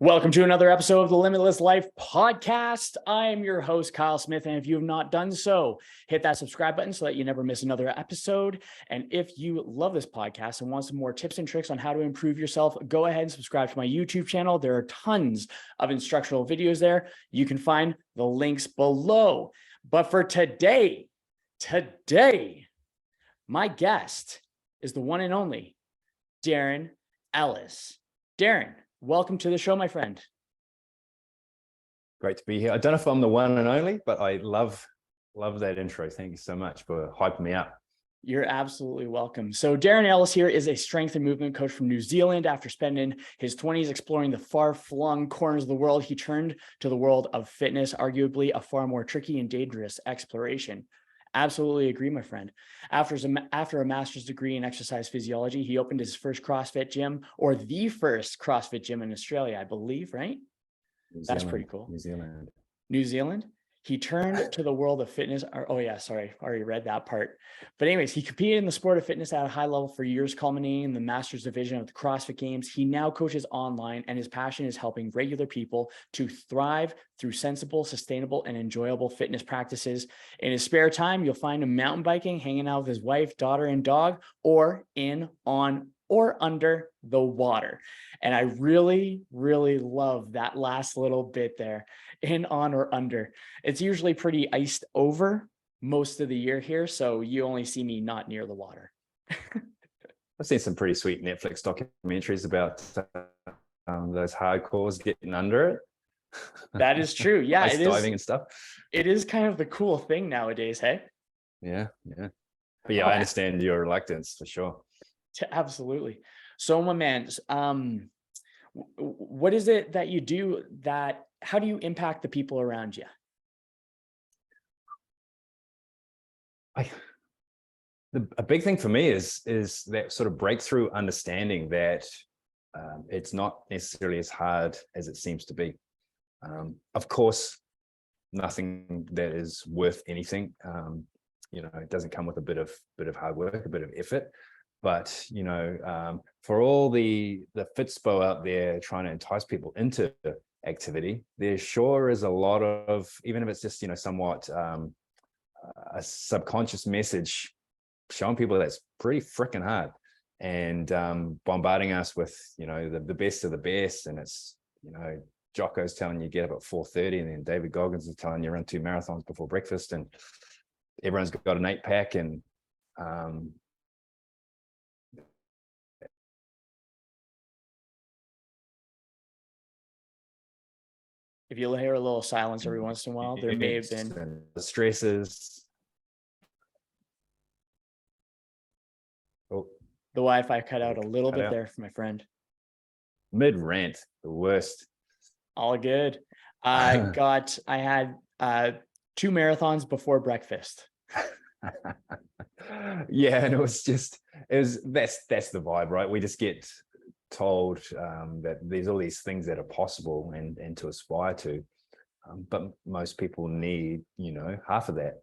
Welcome to another episode of the Limitless Life Podcast. I am your host, Kyle Smith, and if you have not done so, hit that subscribe button so that you never miss another episode. And if you love this podcast and want some more tips and tricks on how to improve yourself, go ahead and subscribe to my YouTube channel. There are tons of instructional videos there. You can find the links below. But for today, my guest is the one and only Darren Ellis. Darren, welcome to the show, my friend. Great to be here. I don't know if I'm the one and only, but I love that intro. Thank you so much for hyping me up. You're absolutely welcome. So Darren Ellis here is a strength and movement coach from New Zealand. After spending his 20s exploring the far-flung corners of the world, he turned to the world of fitness, arguably a far more tricky and dangerous exploration. Absolutely agree, my friend. After a master's degree in exercise physiology, he opened his first CrossFit gym, or the first CrossFit gym in Australia, I believe, right? That's pretty cool. New Zealand. He turned to the world of fitness. Already read that part. But anyways, he competed in the sport of fitness at a high level for years, culminating in the master's division of the CrossFit Games. He now coaches online, and his passion is helping regular people to thrive through sensible, sustainable, and enjoyable fitness practices. In his spare time, you'll find him mountain biking, hanging out with his wife, daughter, and dog, or in, on, or under the water. And I really, really love that last little bit there, in, on, or under. It's usually pretty iced over most of the year here, so you only see me not near the water. I've seen some pretty sweet Netflix documentaries about those hardcores getting under it. That is true. Yeah, it is diving and stuff. It is kind of the cool thing nowadays, hey? Yeah. But yeah, I understand your reluctance for sure. Absolutely. So, my man, what is it that you do how do you impact the people around you? A big thing for me is that sort of breakthrough understanding that it's not necessarily as hard as it seems to be. Of course, nothing that is worth anything, it doesn't come with a bit of hard work, a bit of effort. But, for all the fitspo out there trying to entice people into activity, there sure is a lot of, even if it's just, somewhat a subconscious message showing people that's pretty freaking hard, and bombarding us with, the best of the best. And it's, Jocko's telling you get up at 4:30, and then David Goggins is telling you run 2 marathons before breakfast, and everyone's got an 8-pack, and if you'll hear a little silence every once in a while, there may have been the stresses. Oh, the Wi-Fi cut out a little bit there for my friend. Mid rant, the worst. All good. I had 2 marathons before breakfast. Yeah, and that's the vibe, right? We just get told that there's all these things that are possible and to aspire to, but most people need half of that,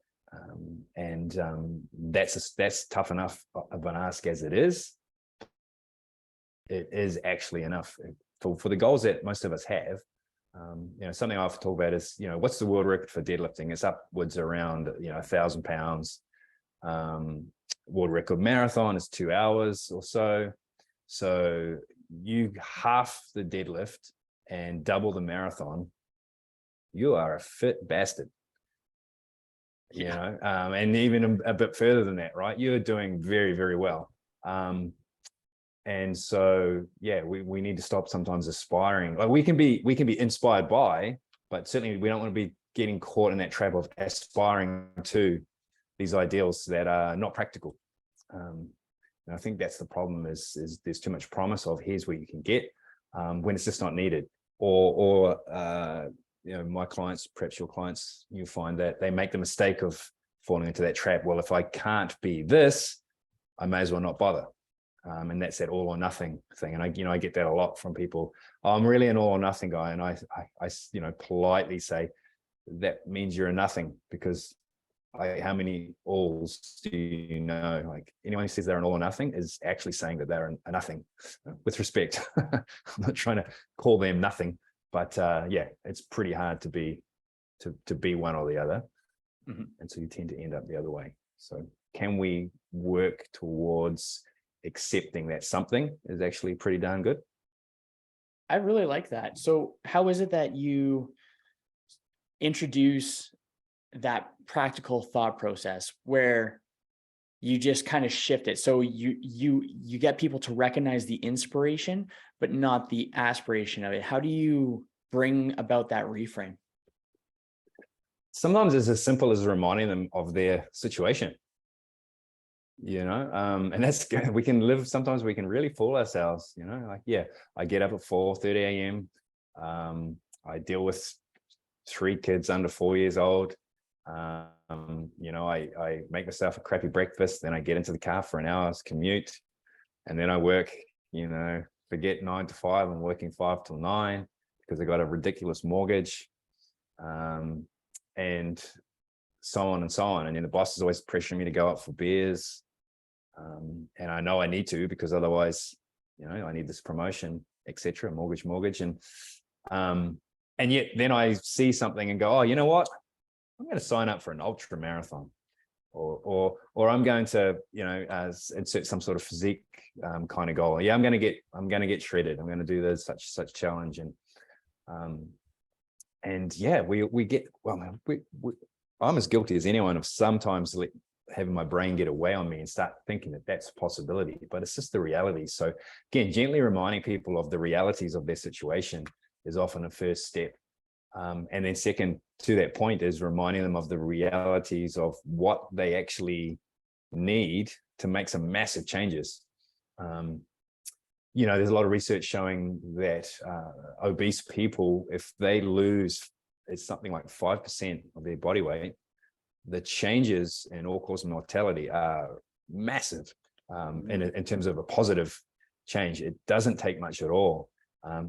and that's tough enough of an ask as it is. It is actually enough for the goals that most of us have. Something I often talk about is, what's the world record for deadlifting? It's upwards around 1,000 pounds. World record marathon is 2 hours or so. So you half the deadlift and double the marathon, you are a fit bastard. And even a bit further than that, right? You're doing very, very well. And so, yeah, we need to stop sometimes aspiring. Like we can be inspired by, but certainly we don't want to be getting caught in that trap of aspiring to these ideals that are not practical. And I think that's the problem is there's too much promise of here's what you can get when it's just not needed. Or my clients, perhaps your clients, you find that they make the mistake of falling into that trap. Well, if I can't be this, I may as well not bother. And that's that all or nothing thing. And I get that a lot from people. Oh, I'm really an all or nothing guy. And I politely say, that means you're a nothing, because like, how many alls do you know? Like, anyone who says they're an all or nothing is actually saying that they're a nothing, with respect. I'm not trying to call them nothing, but yeah, it's pretty hard to be one or the other. Mhm. And so you tend to end up the other way. So can we work towards accepting that something is actually pretty darn good? I really like that. So how is it that you introduce that practical thought process where you just kind of shift it? So you get people to recognize the inspiration, but not the aspiration of it. How do you bring about that reframe? Sometimes it's as simple as reminding them of their situation. And that's good. We can live, sometimes we can really fool ourselves, like, yeah, I get up at 4:30 a.m. I deal with 3 kids under 4 years old. I make myself a crappy breakfast, then I get into the car for an hour's commute, and then I work, forget 9 to 5, I'm working 5 till 9 because I got a ridiculous mortgage, and so on and so on. And then the boss is always pressuring me to go out for beers. And I know I need to, because otherwise, I need this promotion, etc. Mortgage. And yet then I see something and go, oh, you know what? I'm going to sign up for an ultra marathon, or I'm going to, insert some sort of physique kind of goal. Yeah, I'm going to get shredded. I'm going to do this such challenge. And yeah, we get, well, I'm as guilty as anyone of sometimes having my brain get away on me and start thinking that that's a possibility, but it's just the reality. So again, gently reminding people of the realities of their situation is often a first step. And then second to that point is reminding them of the realities of what they actually need to make some massive changes. There's a lot of research showing that obese people, if they lose, it's something like 5% of their body weight, the changes in all-cause mortality are massive in terms of a positive change. It doesn't take much at all.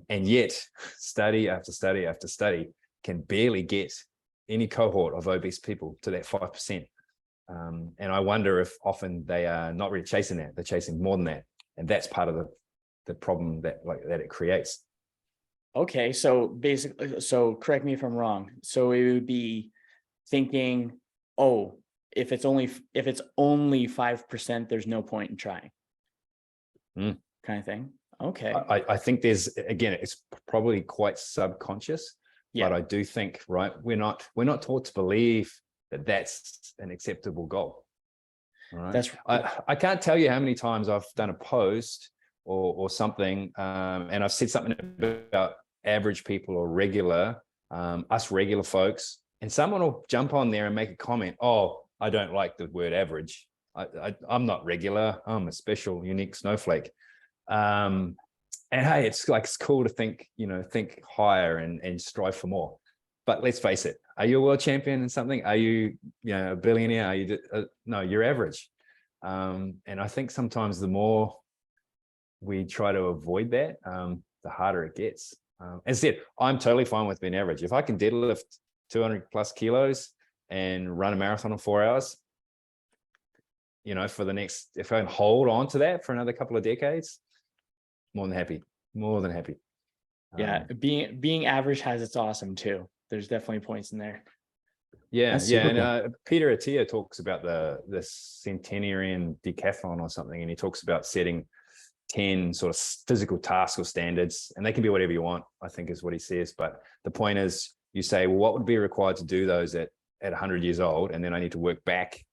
And yet, study after study after study can barely get any cohort of obese people to that 5%. And I wonder if often they are not really chasing that, they're chasing more than that. And that's part of the problem that it creates. Okay, so basically, so correct me if I'm wrong. So it would be thinking, oh, if it's only 5%, there's no point in trying. Kind of thing. Okay. I think there's, again, it's probably quite subconscious, but I do think, right, we're not taught to believe that that's an acceptable goal. All right. I can't tell you how many times I've done a post or something, and I've said something about average people or regular, us regular folks, and someone will jump on there and make a comment, oh, I don't like the word average. I'm not regular. I'm a special, unique snowflake. And hey, it's cool to think higher and strive for more. But let's face it, are you a world champion in something? Are you, a billionaire? Are you, no, you're average. And I think sometimes the more we try to avoid that, the harder it gets. As I said, I'm totally fine with being average. If I can deadlift 200 plus kilos and run a marathon in 4 hours, for the next, if I can hold on to that for another couple of decades, more than happy. Yeah, being average has its awesome too. There's definitely points in there. Yeah. That's super And cool. Peter Attia talks about the centenarian decathlon or something, and he talks about setting 10 sort of physical tasks or standards, and they can be whatever you want, I think is what he says. But the point is, you say, well, what would be required to do those at 100 years old? And then I need to work back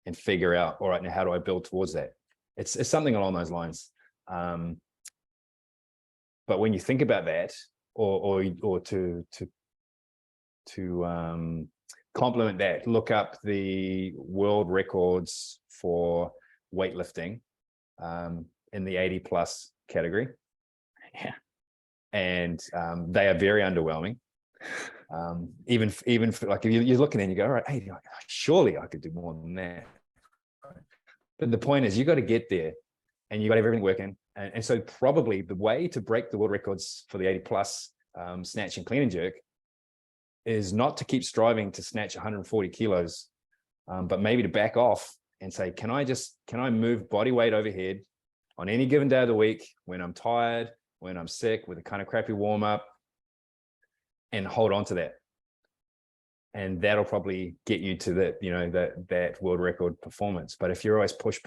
and figure out, all right, now how do I build towards that? It's something along those lines. But when you think about that, or to complement that, look up the world records for weightlifting in the 80 plus category. Yeah. And they are very underwhelming. Even for, like, if you're looking and you go, all right, 80, surely I could do more than that. But the point is, you got to get there, and you got to have everything working. And so probably the way to break the world records for the 80 plus snatch and clean and jerk is not to keep striving to snatch 140 kilos but maybe to back off and say, can I move body weight overhead on any given day of the week when I'm tired, when I'm sick, with a kind of crappy warm up, and hold on to that. And that'll probably get you to that, that world record performance. But if you're always push,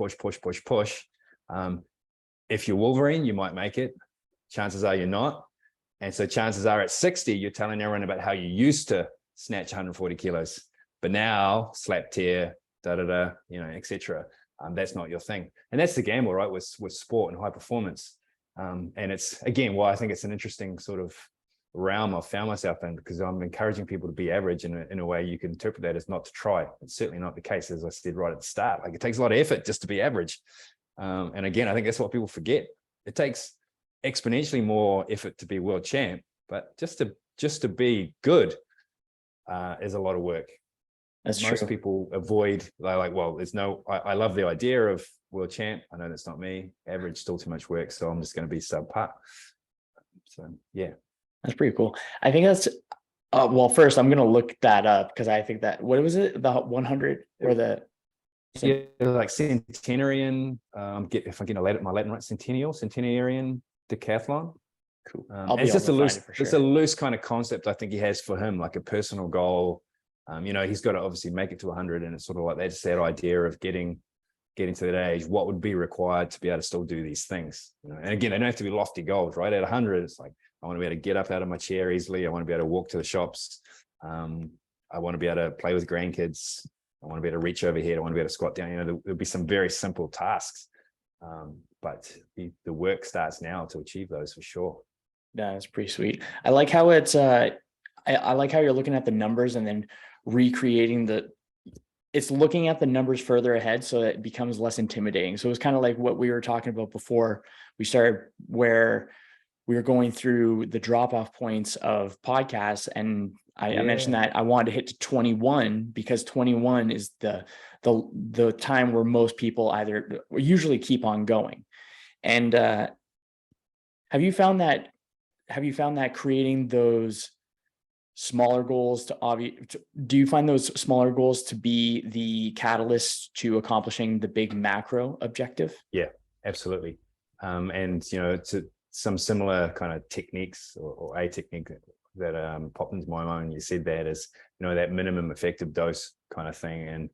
if you're Wolverine, you might make it. Chances are you're not. And so chances are at 60, you're telling everyone about how you used to snatch 140 kilos, but now slap tear, etc. That's not your thing. And that's the gamble, right? With sport and high performance. And it's, again, why I think it's an interesting sort of realm I've found myself in, because I'm encouraging people to be average in a way you can interpret that as not to try. It's certainly not the case, as I said right at the start. Like, it takes a lot of effort just to be average. And again, I think that's what people forget. It takes exponentially more effort to be world champ, but just to be good is a lot of work. That's Most true. people avoid, they're like, well, I love the idea of world champ. I know that's not me. Average, still too much work. So I'm just going to be subpar. So, yeah. That's pretty cool. I think that's, well, first I'm going to look that up, because I think that, what was it? The 100 or the? Yeah, like centenarian, if I'm getting my Latin right, centenarian decathlon. Cool. It's just a loose kind of concept I think he has for him, like a personal goal. He's got to obviously make it to 100, and it's sort of like that's that idea of getting to that age. What would be required to be able to still do these things? And again, they don't have to be lofty goals, right? At 100, it's like, I want to be able to get up out of my chair easily. I want to be able to walk to the shops. I want to be able to play with grandkids. I want to be able to reach overhead. I want to be able to squat down. There'll be some very simple tasks, but the work starts now to achieve those for sure. Yeah, that's pretty sweet. I like how it's, I like how you're looking at the numbers and then recreating it's looking at the numbers further ahead so that it becomes less intimidating. So it's kind of like what we were talking about before we started, where we were going through the drop-off points of podcasts, and I mentioned that I wanted to hit to 21 because 21 is the time where most people usually keep on going. And have you found that creating those smaller goals do you find those smaller goals to be the catalyst to accomplishing the big macro objective? Yeah, absolutely. And to some similar kind of techniques or a technique that popped into my mind when you said that is, that minimum effective dose kind of thing. And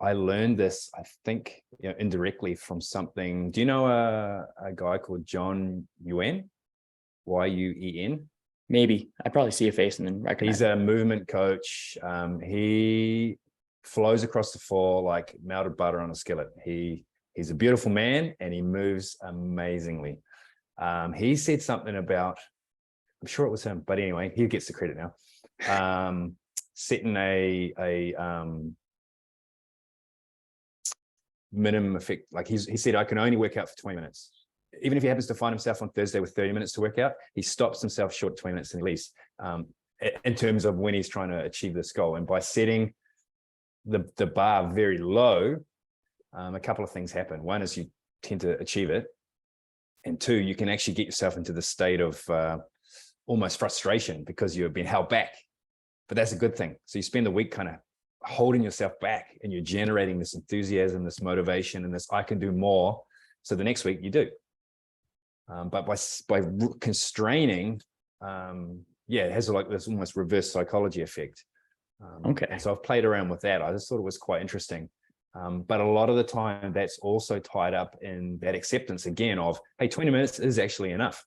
I learned this, I think, indirectly from something. Do you know a guy called John Yuen? Yuen? Maybe. I probably see a face and then recognize. He's a movement coach. He flows across the floor like melted butter on a skillet. He's a beautiful man and he moves amazingly. He said something about, I'm sure it was him, but anyway, he gets the credit now. Setting a minimum effect. Like he said, I can only work out for 20 minutes. Even if he happens to find himself on Thursday with 30 minutes to work out, he stops himself short of 20 minutes at least, in terms of when he's trying to achieve this goal. And by setting the bar very low, a couple of things happen. One is you tend to achieve it. And two, you can actually get yourself into the state of almost frustration because you've been held back. But that's a good thing. So you spend the week kind of holding yourself back and you're generating this enthusiasm, this motivation, and this I can do more. So the next week you do. But by constraining, it has like this almost reverse psychology effect. Okay. And so I've played around with that. I just thought it was quite interesting. But a lot of the time that's also tied up in that acceptance again of, hey, 20 minutes is actually enough.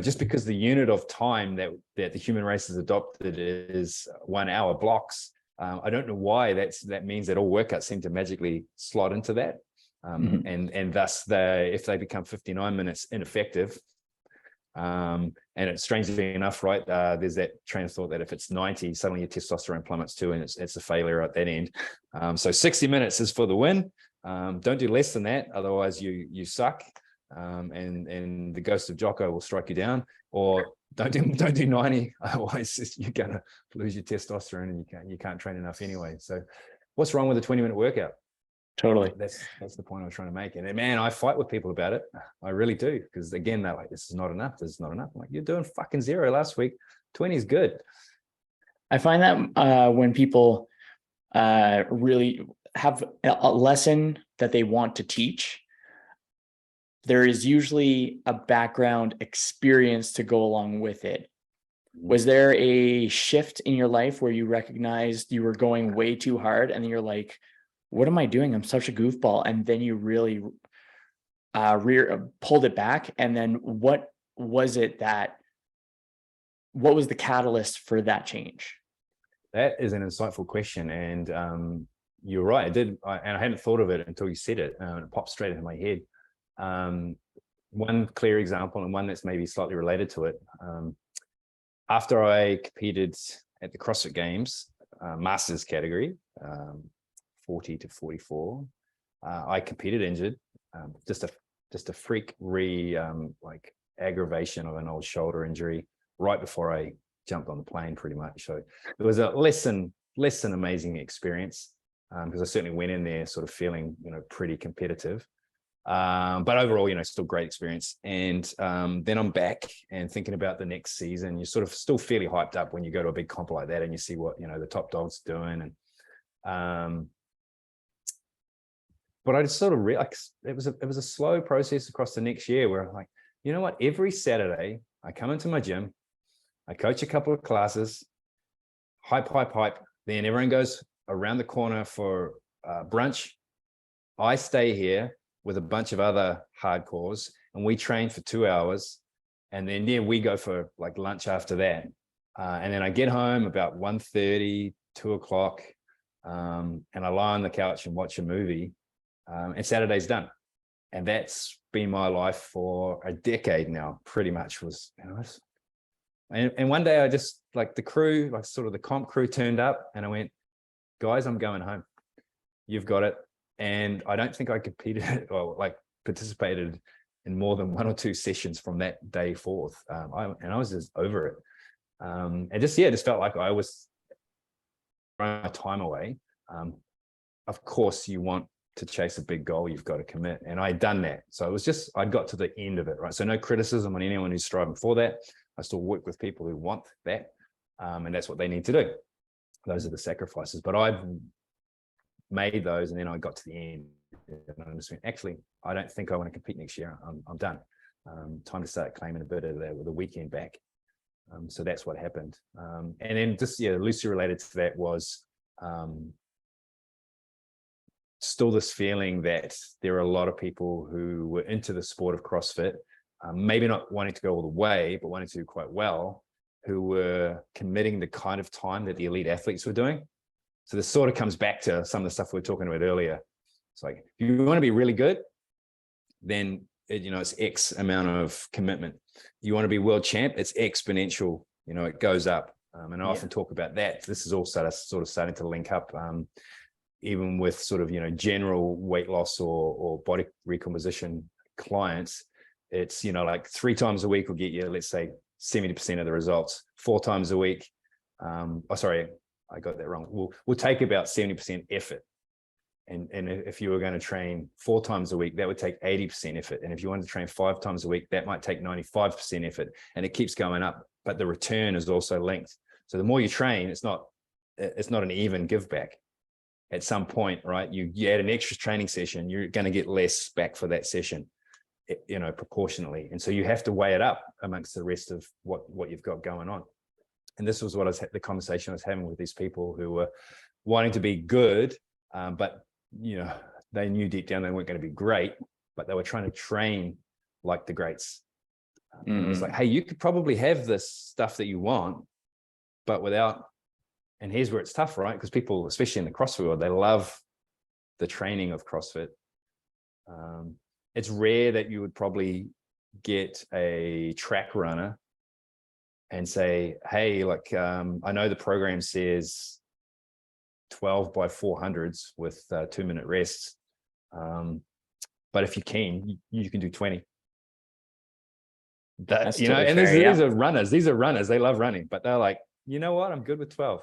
Just because the unit of time that the human race has adopted is 1 hour blocks. I don't know why that means that all workouts seem to magically slot into that. And thus if they become 59 minutes ineffective, and it's strangely enough, right? There's that train of thought that if it's 90, suddenly your testosterone plummets too, and it's a failure at that end. So 60 minutes is for the win. Don't do less than that, otherwise you suck. And the ghost of Jocko will strike you down. Or don't do 90, otherwise you're gonna lose your testosterone and you can't train enough anyway. So what's wrong with a 20-minute workout? Totally. That's the point I was trying to make. And man, I fight with people about it. I really do. Because again, they're like, this is not enough. This is not enough. I'm like, you're doing fucking 0 last week. 20 is good. I find that when people really have a lesson that they want to teach, there is usually a background experience to go along with it. Was there a shift in your life where you recognized you were going way too hard and you're like, what am I doing? I'm such a goofball. And then you really pulled it back. And then what was the catalyst for that change? That is an insightful question. And you're right. And I hadn't thought of it until you said it. It popped straight into my head. One clear example, and one that's maybe slightly related to it. After I competed at the CrossFit Games, Masters category, 40 to 44, I competed injured, just a freak aggravation of an old shoulder injury right before I jumped on the plane, pretty much. So it was a less than amazing experience, because I certainly went in there sort of feeling, pretty competitive. But overall, still great experience. And then I'm back and thinking about the next season. You're sort of still fairly hyped up when you go to a big comp like that and you see what, the top dogs doing. And but I just sort of realized it was a slow process across the next year where I'm like, you know what, every Saturday I come into my gym, I coach a couple of classes, hype. Then everyone goes around the corner for brunch. I stay here with a bunch of other hardcores and we train for 2 hours. And then we go for like lunch after that. And then I get home about 1:30, 2 o'clock, and I lie on the couch and watch a movie, and Saturday's done. And that's been my life for a decade now, pretty much. And one day I just, like, the crew, like sort of the comp crew turned up and I went, guys, I'm going home. You've got it. And I don't think I competed or like participated in more than 1 or 2 sessions from that day forth. I was just over it. And just felt like I was throwing my time away. Of course, you want to chase a big goal, you've got to commit. And I'd done that. So it was just, I got to the end of it, right? So no criticism on anyone who's striving for that. I still work with people who want that. And that's what they need to do. Those are the sacrifices. But I've made those, and then I got to the end and I just went, actually, I don't think I want to compete next year. I'm done. Time to start claiming a bit of that with a weekend back. So that's what happened. And then just, loosely related to that was still this feeling that there are a lot of people who were into the sport of CrossFit, maybe not wanting to go all the way, but wanting to do quite well, who were committing the kind of time that the elite athletes were doing. So this sort of comes back to some of the stuff we were talking about earlier. It's like, if you want to be really good, then it's X amount of commitment. You want to be world champ, it's exponential. It goes up. And I often talk about that. This is also sort of starting to link up, even with sort of general weight loss or body recomposition clients. It's like 3 times a week will get you, let's say, 70% of the results. 4 times a week. I got that wrong. We'll take about 70% effort. And if you were going to train 4 times a week, that would take 80% effort. And if you wanted to train 5 times a week, that might take 95% effort. And it keeps going up, but the return is also linked. So the more you train, it's not an even give back. At some point, right, you add an extra training session, you're going to get less back for that session, proportionally. And so you have to weigh it up amongst the rest of what you've got going on. And this was the conversation I was having with these people who were wanting to be good, but they knew deep down they weren't going to be great, but they were trying to train like the greats. It was like, hey, you could probably have this stuff that you want, but without. And here's where it's tough, right? Because people, especially in the CrossFit world, they love the training of CrossFit. It's rare that you would probably get a track runner and say, hey, I know the program says 12 by 400s with 2-minute rests. But if you can, you can do 20. That's totally and fair, these are runners. These are runners. They love running, but they're like, you know what? I'm good with 12.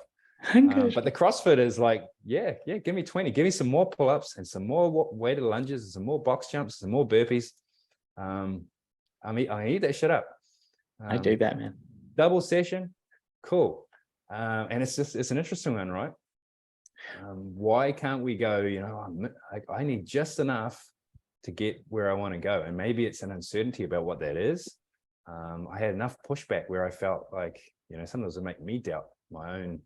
But the CrossFit is like, yeah, give me 20. Give me some more pull-ups and some more weighted lunges, and some more box jumps, some more burpees. I eat that shit up. I dig that, man. Double session, cool. And it's an interesting one, right? Why can't we go, I need just enough to get where I want to go? And maybe it's an uncertainty about what that is. I had enough pushback where I felt like, sometimes it make me doubt my own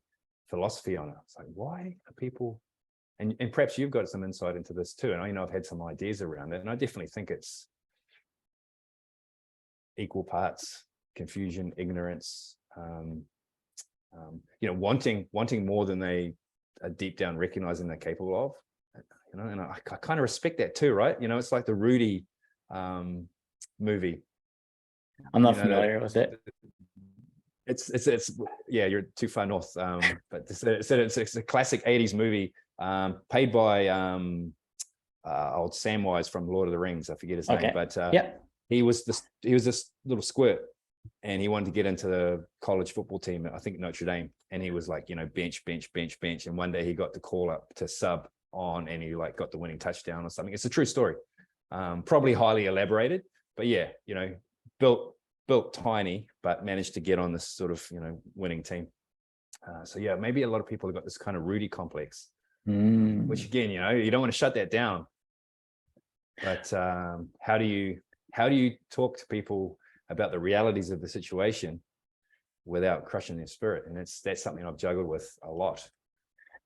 philosophy on it. It's like, why are people, and perhaps you've got some insight into this too. And I've had some ideas around it. And I definitely think it's equal parts confusion, ignorance, wanting more than they are deep down recognizing they're capable of. And I kind of respect that too, right? It's like the Rudy movie. I'm not familiar with it. It's yeah, you're too far north. But it's a classic 80s movie, paid by old Samwise from Lord of the Rings. I forget his name, but he was this little squirt, and he wanted to get into the college football team, I think Notre Dame, and he was like, bench, and one day he got the call up to sub on, and he like got the winning touchdown or something. It's a true story, probably highly elaborated, but yeah, built tiny, but managed to get on this sort of winning team. So yeah, maybe a lot of people have got this kind of Rudy complex, which again, you don't want to shut that down, but how do you talk to people about the realities of the situation without crushing their spirit? And that's something I've juggled with a lot.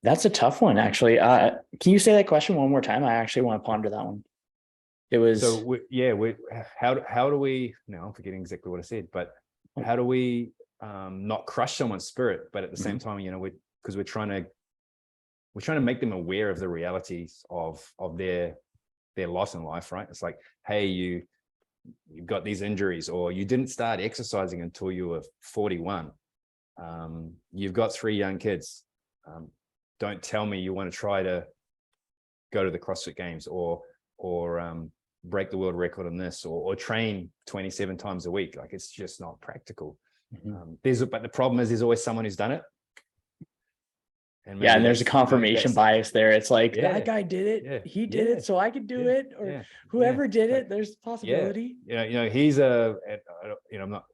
That's a tough one, actually. Can you say that question one more time? I actually want to ponder that one. It was how do we, now I'm forgetting exactly what I said, but how do we not crush someone's spirit, but at the same time, because we're trying to make them aware of the realities of their lot in life, right? It's like, hey, you've got these injuries, or you didn't start exercising until you were 41. You've got 3 young kids. Don't tell me you want to try to go to the CrossFit Games or break the world record on this, or train 27 times a week. Like, it's just not practical. But the problem is there's always someone who's done it. And there's a confirmation bias there. It's like, that guy did it. Yeah, he did it, so I could do it, or whoever did it. There's possibility. He's I'm not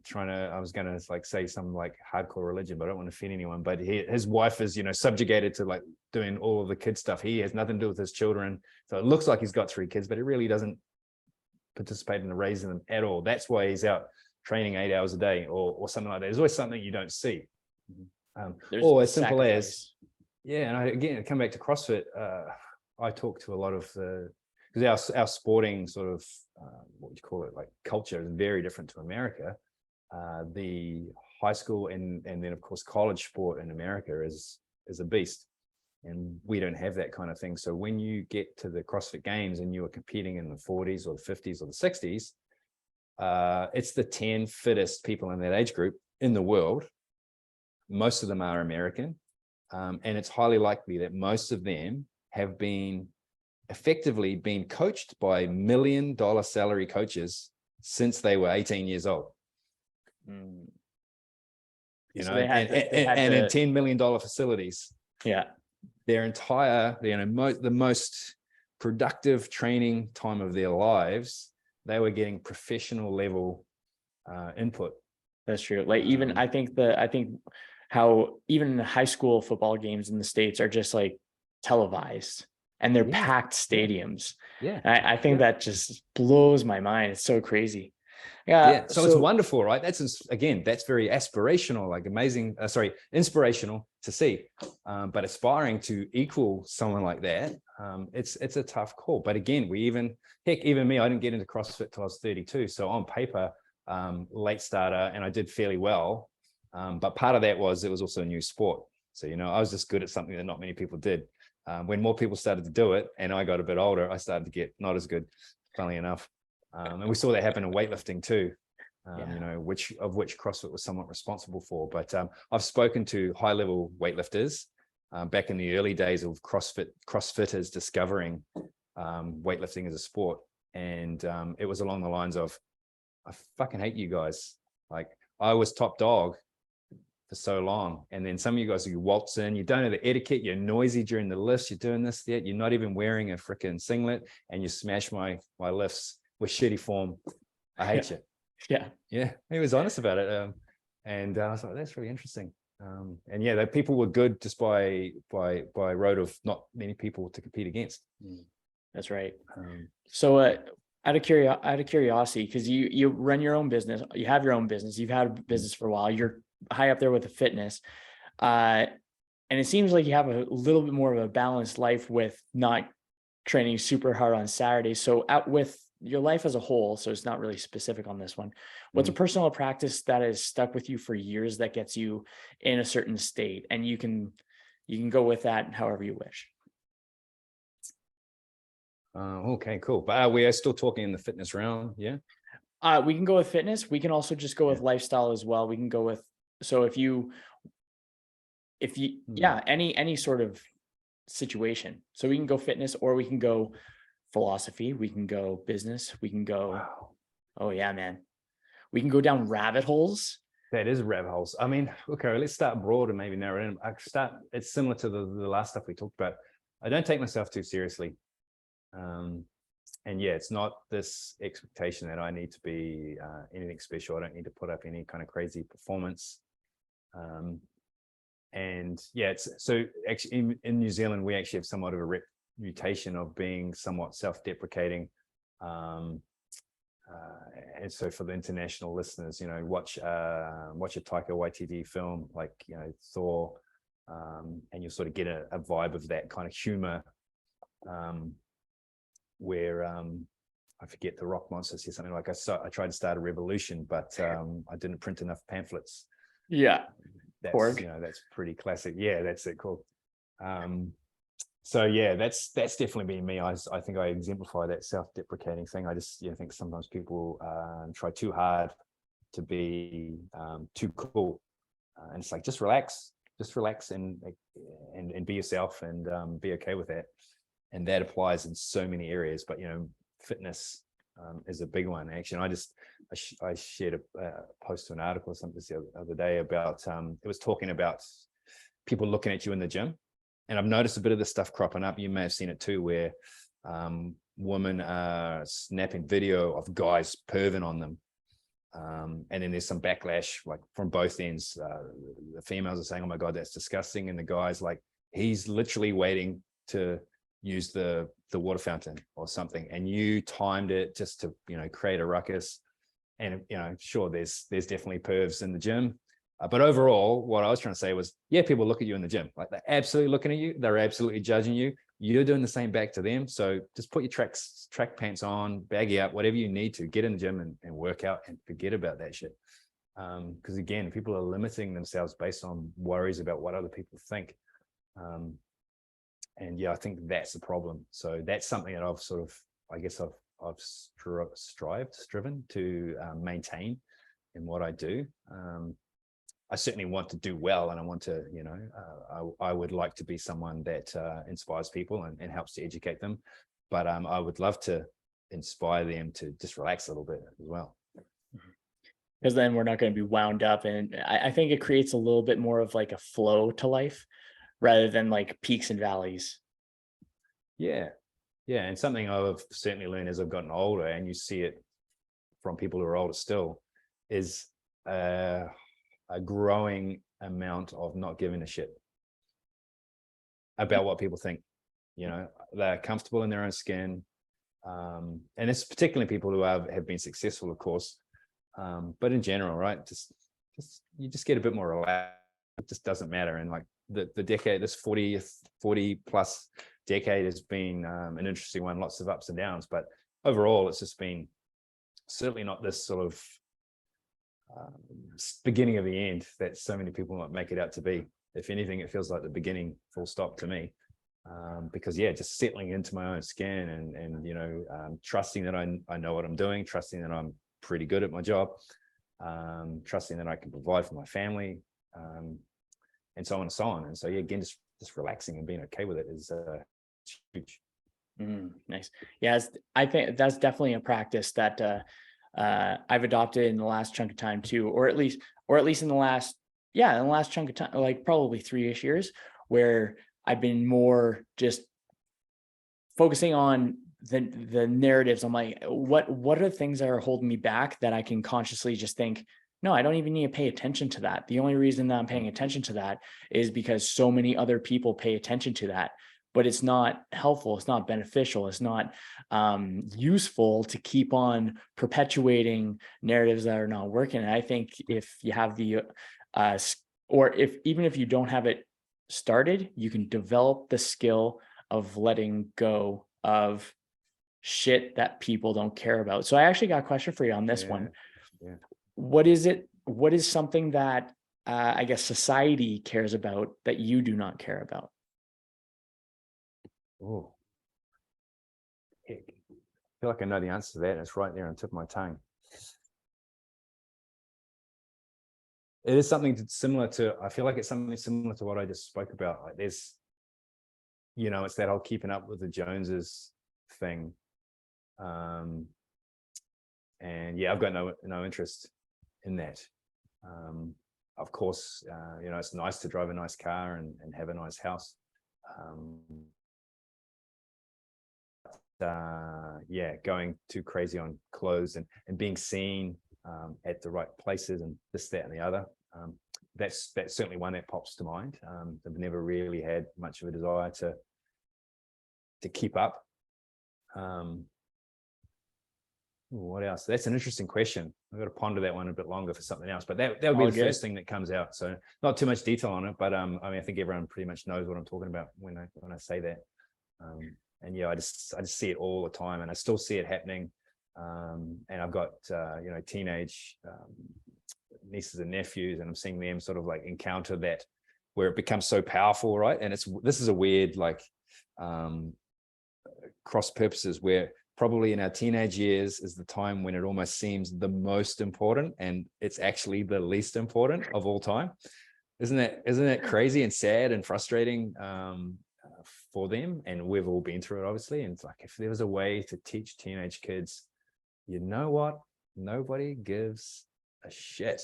trying to. I was gonna like say some like hardcore religion, but I don't want to offend anyone. But his wife is subjugated to like doing all of the kid stuff. He has nothing to do with his children, so it looks like he's got 3 kids, but he really doesn't participate in the raising them at all. That's why he's out training 8 hours a day, or something like that. There's always something you don't see. Or as simple as, and I come back to CrossFit. I talk to a lot of because our sporting sort of what would you call it, like culture, is very different to America. The high school and then of course college sport in America is a beast, and we don't have that kind of thing. So when you get to the CrossFit Games and you are competing in the 40s or the 50s or the 60s, it's the 10 fittest people in that age group in the world. Most of them are American, and it's highly likely that most of them have effectively been coached by $1 million salary coaches since they were 18 years old. And in $10 million facilities. Yeah, their entire, the most productive training time of their lives, they were getting professional level input. That's true. Like, even I think how even high school football games in the States are just like televised, and they're packed stadiums. I think that just blows my mind. It's so crazy. So it's wonderful, right? That's very aspirational, like amazing, inspirational to see, but aspiring to equal someone like that, it's a tough call. But again, even me, I didn't get into CrossFit till I was 32. So on paper, late starter, and I did fairly well. But part of that was it was also a new sport. So, I was just good at something that not many people did. When more people started to do it and I got a bit older, I started to get not as good, funnily enough. And we saw that happen in weightlifting too, which CrossFit was somewhat responsible for. But I've spoken to high level weightlifters back in the early days of CrossFitters discovering weightlifting as a sport. And it was along the lines of, I fucking hate you guys. Like, I was top dog for so long, and then some of you guys, you waltz in, you don't know the etiquette, you're noisy during the lifts, you're doing this, that, you're not even wearing a freaking singlet, and you smash my lifts with shitty form. I hate you. Yeah, he was honest about it, and I was like, that's really interesting. And yeah, that people were good just by road of not many people to compete against. That's right. Um, So out of curiosity, because you run your own business, you have your own business, you've had a business for a while, you're high up there with the fitness. And it seems like you have a little bit more of a balanced life with not training super hard on Saturdays. So with your life as a whole, so it's not really specific on this one, what's a personal practice that has stuck with you for years that gets you in a certain state? And you can go with that however you wish. Okay, cool. But we are still talking in the fitness realm, yeah? We can go with fitness. We can also just go with lifestyle as well. We can go with, so if you any sort of situation. So we can go fitness, or we can go philosophy, we can go business, we can go, oh yeah, man, we can go down rabbit holes. That is rabbit holes. I mean, okay, let's start broad and maybe narrow it in. It's similar to the last stuff we talked about. I don't take myself too seriously. And yeah, it's not this expectation that I need to be anything special. I don't need to put up any kind of crazy performance. And yeah, so actually in New Zealand, we actually have somewhat of a reputation of being somewhat self-deprecating. And so for the international listeners, watch a Taika Waititi film like, Thor, and you'll sort of get a vibe of that kind of humor, where I forget, the Rock Monster says something like, I tried to start a revolution, but I didn't print enough pamphlets. Yeah. That's that's pretty classic. Yeah, that's it. Cool. So yeah, that's definitely been me. I think I exemplify that self-deprecating thing. I just think sometimes people try too hard to be too cool, and it's like, just relax and be yourself, and be okay with that. And that applies in so many areas, but fitness is a big one. Actually, I shared a post to an article or something the other day about it was talking about people looking at you in the gym, and I've noticed a bit of this stuff cropping up. You may have seen it too, where women are snapping video of guys perving on them, and then there's some backlash like from both ends. The females are saying, "Oh my God, that's disgusting," and the guys like, "He's literally waiting to use the water fountain or something, and you timed it just to create a ruckus." And sure, there's definitely pervs in the gym, but overall what I was trying to say was, yeah, people look at you in the gym, like they're absolutely looking at you, they're absolutely judging you, you're doing the same back to them. So just put your track pants on, baggy up, whatever you need to, get in the gym and work out, and forget about that shit, because again, people are limiting themselves based on worries about what other people think. And yeah, I think that's the problem. So that's something that I've sort of, I guess I've striven to maintain in what I do. I certainly want to do well, and I want to, I would like to be someone that inspires people and helps to educate them. But I would love to inspire them to just relax a little bit as well. Because then we're not going to be wound up. And I think it creates a little bit more of like a flow to life, rather than like peaks and valleys. Yeah. And something I've certainly learned as I've gotten older, and you see it from people who are older still, is a growing amount of not giving a shit about what people think. They're comfortable in their own skin. And it's particularly people who have been successful, of course. But in general, right? You just get a bit more relaxed. It just doesn't matter. And like the decade, this 40 plus decade has been an interesting one, lots of ups and downs, but overall it's just been certainly not this sort of beginning of the end that so many people might make it out to be. If anything, it feels like the beginning, full stop, to me, because yeah, just settling into my own skin and trusting that I know what I'm doing, trusting that I'm pretty good at my job, trusting that I can provide for my family, and so on and so on. And so yeah, again, just relaxing and being okay with it is huge. Nice. Yeah, I think that's definitely a practice that I've adopted in the last chunk of time too, or at least in the last chunk of time, like probably 3-ish years, where I've been more just focusing on the narratives. I'm like, what are the things that are holding me back that I can consciously just think, No, I don't even need to pay attention to that. The only reason that I'm paying attention to that is because so many other people pay attention to that, but it's not helpful. It's not beneficial. It's not useful to keep on perpetuating narratives that are not working. And I think if you have the, or if even if you don't have it started, you can develop the skill of letting go of shit that people don't care about. So I actually got a question for you on this one. Yeah. What is something that I guess society cares about that you do not care about? Oh, heck. I feel like I know the answer to that. It's right there on the tip of my tongue. It is something similar to, I feel like it's something similar to what I just spoke about. Like there's, it's that whole keeping up with the Joneses thing. And yeah, I've got no interest in that. Of course, it's nice to drive a nice car and have a nice house. Yeah, going too crazy on clothes and being seen at the right places and this, that, and the other. That's certainly one that pops to mind. I've never really had much of a desire to keep up. What else? That's an interesting question. I've got to ponder that one a bit longer for something else, but that would be the first thing that comes out. So not too much detail on it, but I mean, I think everyone pretty much knows what I'm talking about when I say that. And yeah, I just see it all the time, and I still see it happening. And I've got teenage nieces and nephews, and I'm seeing them sort of like encounter that where it becomes so powerful, right? And this is a weird like cross purposes where probably in our teenage years is the time when it almost seems the most important, and it's actually the least important of all time. Isn't that crazy and sad and frustrating for them? And we've all been through it, obviously. And it's like, if there was a way to teach teenage kids, you know what? Nobody gives a shit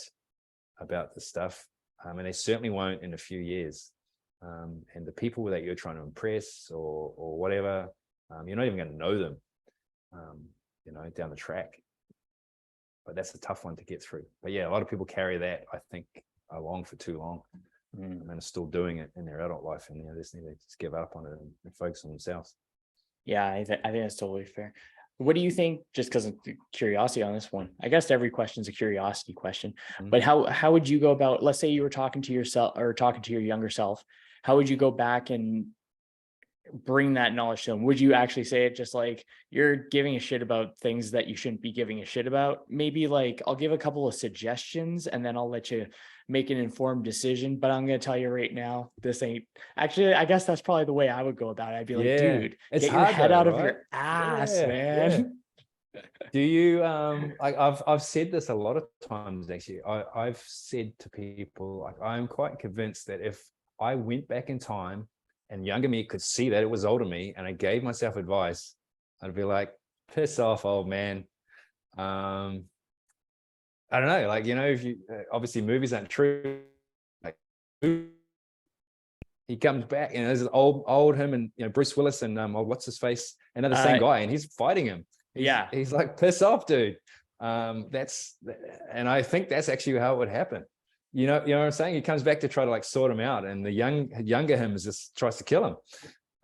about this stuff. And they certainly won't in a few years. And the people that you're trying to impress or whatever, you're not even going to know them, down the track. But that's a tough one to get through. But yeah, a lot of people carry that, I think, along for too long. And are still doing it in their adult life, and they just need to just give up on it and focus on themselves. Yeah, I think that's totally fair. What do you think, just because of curiosity on this one? I guess every question is a curiosity question, but how would you go about, let's say you were talking to yourself or talking to your younger self, how would you go back and bring that knowledge to them? Would you actually say it just like, you're giving a shit about things that you shouldn't be giving a shit about? Maybe like, I'll give a couple of suggestions and then I'll let you make an informed decision, but I'm going to tell you right now, this ain't actually, I guess that's probably the way I would go about it. I'd be like, dude, get your head out of your ass, man. Do you like I've said this a lot of times, actually. I've said to people, like, I'm quite convinced that if I went back in time and younger me could see that it was older me and I gave myself advice, I'd be like, piss off, old man. I don't know, like, if you obviously movies aren't true, like he comes back and there's old him and Bruce Willis and what's his face, and they're the same guy and he's fighting him. He's like, piss off, dude. And I think that's actually how it would happen. You know what I'm saying? He comes back to try to like sort him out, and the younger him just tries to kill him.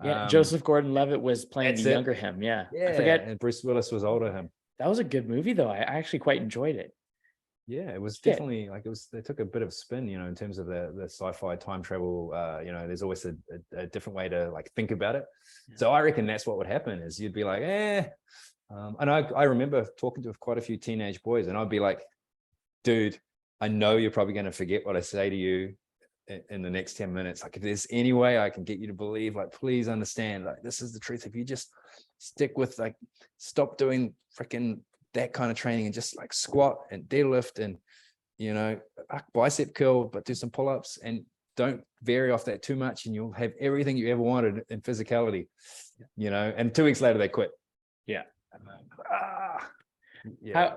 Yeah, Joseph Gordon-Levitt was playing the younger him. Yeah, I forget. And Bruce Willis was older him. That was a good movie, though. I actually quite enjoyed it. Yeah, it was definitely like they took a bit of a spin, in terms of the sci-fi time travel. There's always a different way to like think about it. Yeah. So I reckon that's what would happen is you'd be like, and I remember talking to quite a few teenage boys, and I'd be like, dude, I know you're probably going to forget what I say to you in the next 10 minutes. Like, if there's any way I can get you to believe, like, please understand, like, this is the truth. If you just stick with, like, stop doing freaking that kind of training and just like squat and deadlift and, bicep curl, but do some pull-ups and don't vary off that too much, and you'll have everything you ever wanted in physicality, and 2 weeks later they quit. Yeah.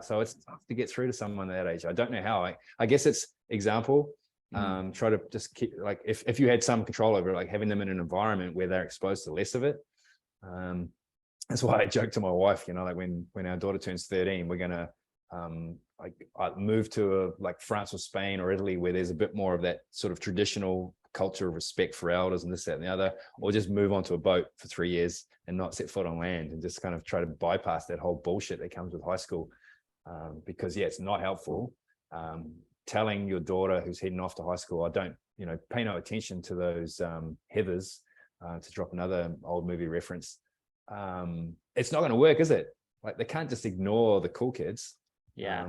So it's tough to get through to someone that age. I don't know how. I guess it's example. Try to just keep, like, if you had some control over it, like having them in an environment where they're exposed to less of it. That's why I joke to my wife, like when our daughter turns 13, we're gonna I moved to like France or Spain or Italy, where there's a bit more of that sort of traditional culture of respect for elders and this, that, and the other, or just move onto a boat for 3 years and not set foot on land and just kind of try to bypass that whole bullshit that comes with high school. Because it's not helpful. Telling your daughter who's heading off to high school, I don't, pay no attention to those Heathers, to drop another old movie reference. It's not going to work, is it? Like, they can't just ignore the cool kids. Yeah.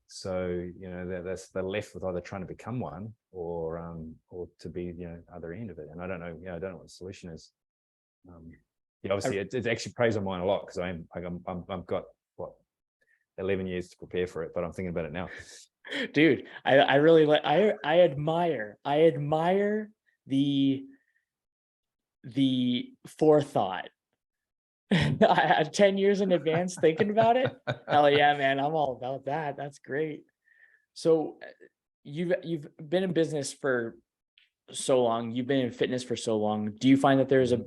So they're left with either trying to become one or to be other end of it. And I don't know what the solution is. Obviously it actually preys on mine a lot, because I've got 11 years to prepare for it, but I'm thinking about it now. Dude, I really like, I admire the forethought. I had 10 years in advance thinking about it. Hell yeah, man, I'm all about that. That's great. So you've been in business for so long, you've been in fitness for so long. Do you find that there's a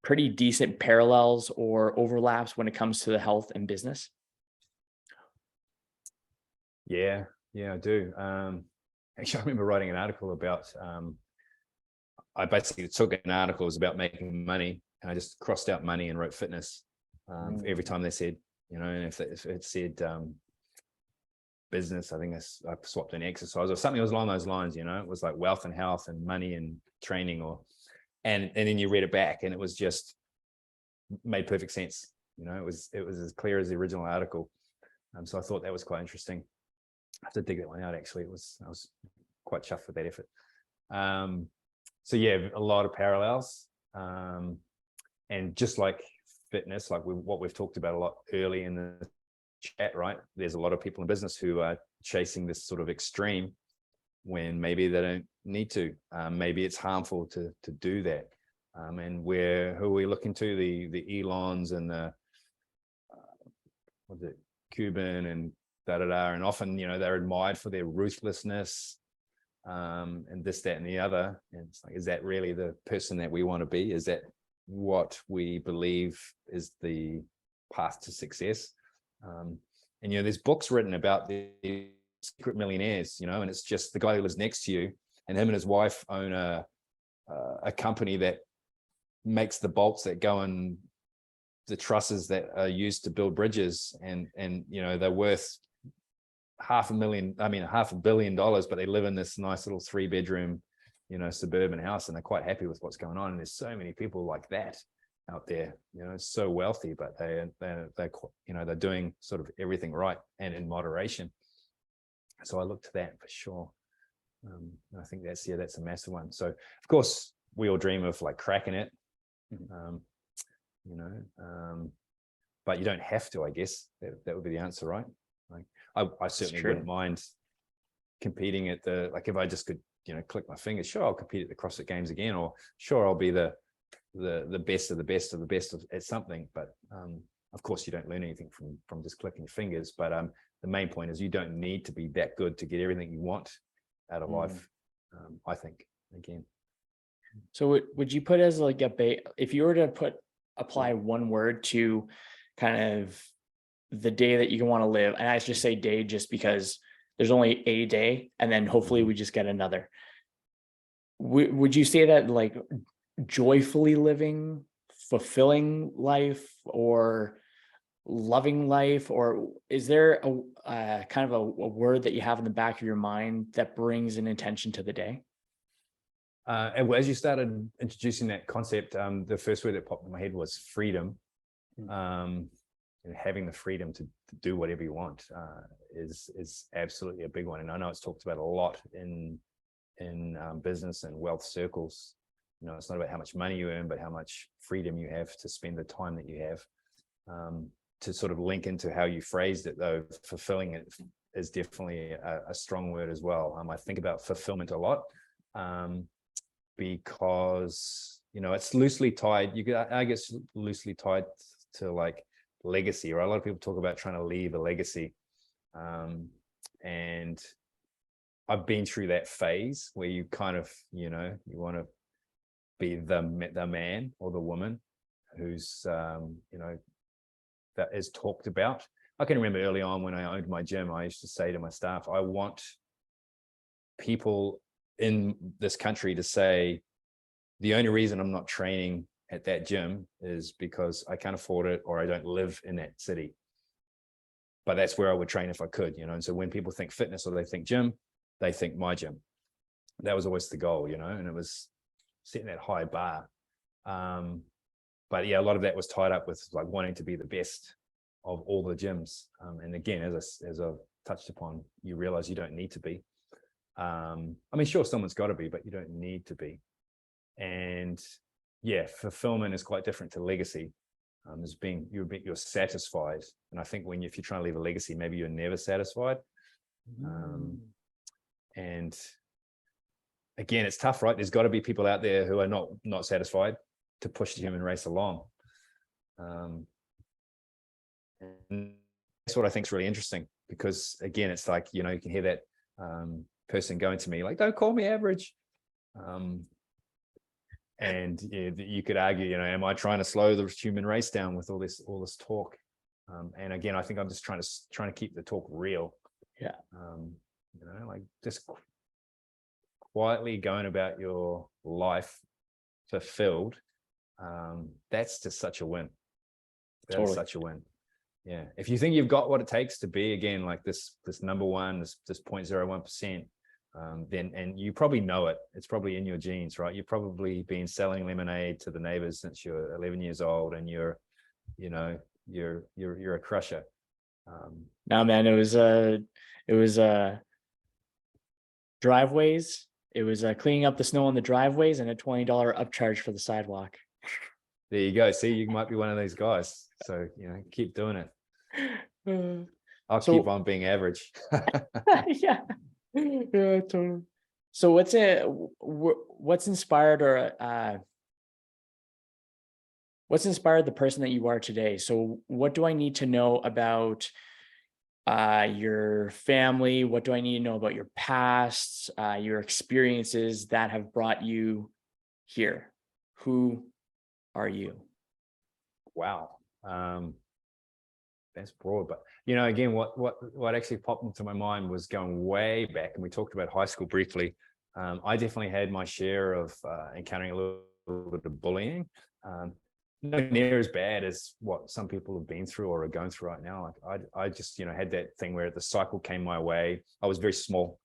pretty decent parallels or overlaps when it comes to the health and business? Yeah, I do. Actually, I remember writing an article about, I basically took an article, it was about making money, and I just crossed out money and wrote fitness. Every time they said, and if it said business, I think I swapped in exercise or something along those lines. It was like wealth and health and money and training, and then you read it back and it was just made perfect sense. It was as clear as the original article. So I thought that was quite interesting. I have to dig that one out. Actually, I was quite chuffed with that effort. So yeah, a lot of parallels, and just like fitness, like what we've talked about a lot early in the chat, right? There's a lot of people in business who are chasing this sort of extreme when maybe they don't need to. Maybe it's harmful to do that. And who are we looking to? The Elons and the what's it, Cuban and and often they're admired for their ruthlessness, and this, that, and the other. And it's like, is that really the person that we want to be? Is that what we believe is the path to success? And there's books written about the secret millionaires, and it's just the guy who lives next to you, and him and his wife own a company that makes the bolts that go in the trusses that are used to build bridges, and they're worth $500 million, but they live in this nice little 3-bedroom suburban house, and they're quite happy with what's going on. And there's so many people like that out there, so wealthy, but they're doing sort of everything right and in moderation. So I look to that for sure. I think that's a massive one. So of course we all dream of like cracking it, but you don't have to. I guess that would be the answer, right? Like I certainly wouldn't mind competing at if I just could click my fingers, sure, I'll compete at the CrossFit Games again, or sure, I'll be the best of the best of the best at something. But of course you don't learn anything from just clicking your fingers. But the main point is you don't need to be that good to get everything you want out of life. I think, again. So would you put as like if you were to apply one word to kind of the day that you want to live, and I just say day just because there's only a day, and then hopefully we just get another. Would you say that like joyfully living, fulfilling life, or loving life, or is there a kind of a word that you have in the back of your mind that brings an intention to the day? And as you started introducing that concept, the first word that popped in my head was freedom. Having the freedom to do whatever you want is absolutely a big one. And I know it's talked about a lot in business and wealth circles. It's not about how much money you earn, but how much freedom you have to spend the time that you have. To sort of link into how you phrased it, though, fulfilling it is definitely a strong word as well. I think about fulfillment a lot, because it's loosely tied. I guess loosely tied to like legacy, right? A lot of people talk about trying to leave a legacy, and I've been through that phase where you kind of you want to be the man or the woman who's that is talked about, I can remember early on when I owned my gym, I used to say to my staff, I want people in this country to say, the only reason I'm not training at that gym is because I can't afford it or I don't live in that city. But that's where I would train if I could, And so when people think fitness or they think gym, they think my gym. That was always the goal, and it was setting that high bar. But yeah, a lot of that was tied up with like wanting to be the best of all the gyms. And again, as I've touched upon, you realize you don't need to be. I mean, sure, someone's got to be, but you don't need to be. And yeah, fulfillment is quite different to legacy. As being you're satisfied, and I think if you're trying to leave a legacy, maybe you're never satisfied. And again, it's tough, right? There's got to be people out there who are not satisfied to push the human race along. And that's what I think is really interesting, because again, it's like, you can hear that person going to me like, don't call me average. And you could argue, am I trying to slow the human race down with all this talk? And again, I think I'm just trying to keep the talk real. Yeah. Like just quietly going about your life fulfilled. That's just such a win. That's Totally. such a win. Yeah. If you think you've got what it takes to be, again, like this number one, this 0.01%, then, and you probably know it, it's probably in your genes, right? You've probably been selling lemonade to the neighbors since you're 11 years old, and you're a crusher. No, man, it was driveways. It was cleaning up the snow on the driveways and a $20 upcharge for the sidewalk. There you go. See, you might be one of these guys. So, keep doing it. I'll keep on being average. Yeah. Yeah, totally. So what's inspired what's inspired the person that you are today? So what do I need to know about your family? What do I need to know about your past, your experiences that have brought you here? Who are you? Wow. That's broad, but again, what actually popped into my mind was going way back, and we talked about high school briefly. I definitely had my share of encountering a little bit of bullying. Not near as bad as what some people have been through or are going through right now. Like I just had that thing where the cycle came my way. I was very small,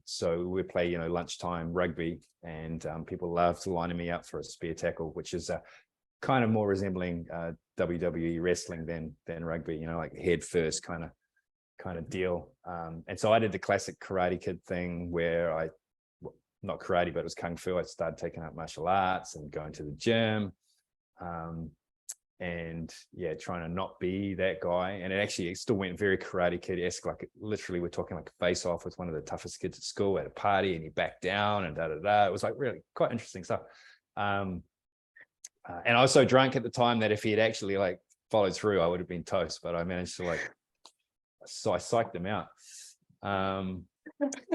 so we would play lunchtime rugby, and people loved to line me up for a spear tackle, which is kind of more resembling WWE wrestling than rugby, like head first kind of deal. And so I did the classic Karate Kid thing where not karate, but it was Kung Fu. I started taking up martial arts and going to the gym. And yeah, trying to not be that guy. And it still went very Karate Kid-esque. Like literally we're talking like a face off with one of the toughest kids at school at a party, and he backed down and It was like really quite interesting stuff. And I was so drunk at the time that if he had actually like followed through, I would have been toast, but I managed to so I psyched him out.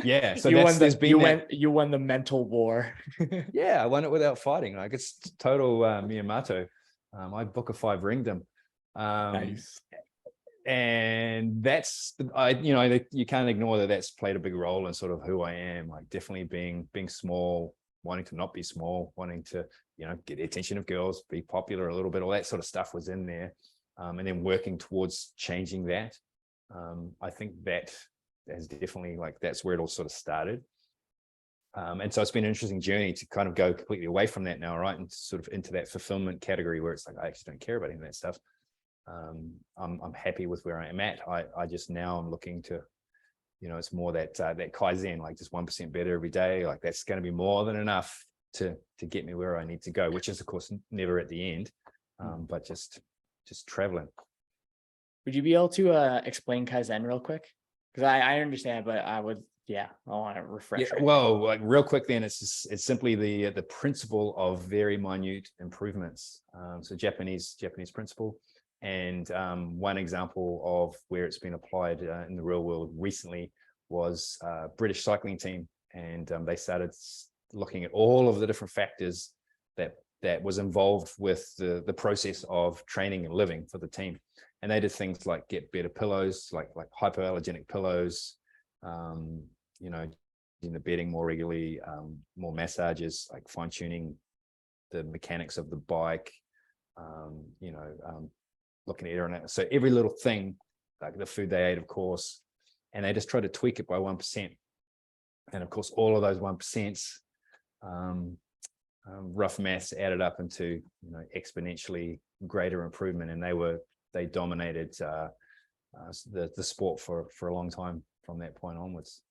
Yeah. So you won the mental war. Yeah. I won it without fighting. Like it's total Miyamoto. I book a 5 ringed him. Nice. And that's, you can't ignore that that's played a big role in sort of who I am, like definitely being small, wanting to not be small, wanting to, get the attention of girls, be popular a little bit, all that sort of stuff was in there. And then working towards changing that. I think that has definitely that's where it all sort of started. And so it's been an interesting journey to kind of go completely away from that now, right? And sort of into that fulfillment category where it's like, I actually don't care about any of that stuff. I'm happy with where I am at. I just now I'm looking to, it's more that Kaizen, like just 1% better every day. Like that's going to be more than enough to get me where I need to go, which is of course never at the end, but just traveling. Would you be able to explain Kaizen real quick? Because I understand, but I want to refresh. Yeah, well, like real quick then, it's simply the principle of very minute improvements. So Japanese principle. And one example of where it's been applied in the real world recently was a British cycling team. And they started looking at all of the different factors that was involved with the process of training and living for the team. And they did things like get better pillows, like hypoallergenic pillows, you know, in the bedding more regularly, more massages, like fine tuning the mechanics of the bike, you know, looking at it. So every little thing, like the food they ate, of course, and they just tried to tweak it by 1%. And of course, all of those 1%, rough maths added up into, you know, exponentially greater improvement. And they dominated the sport for a long time from that point onwards.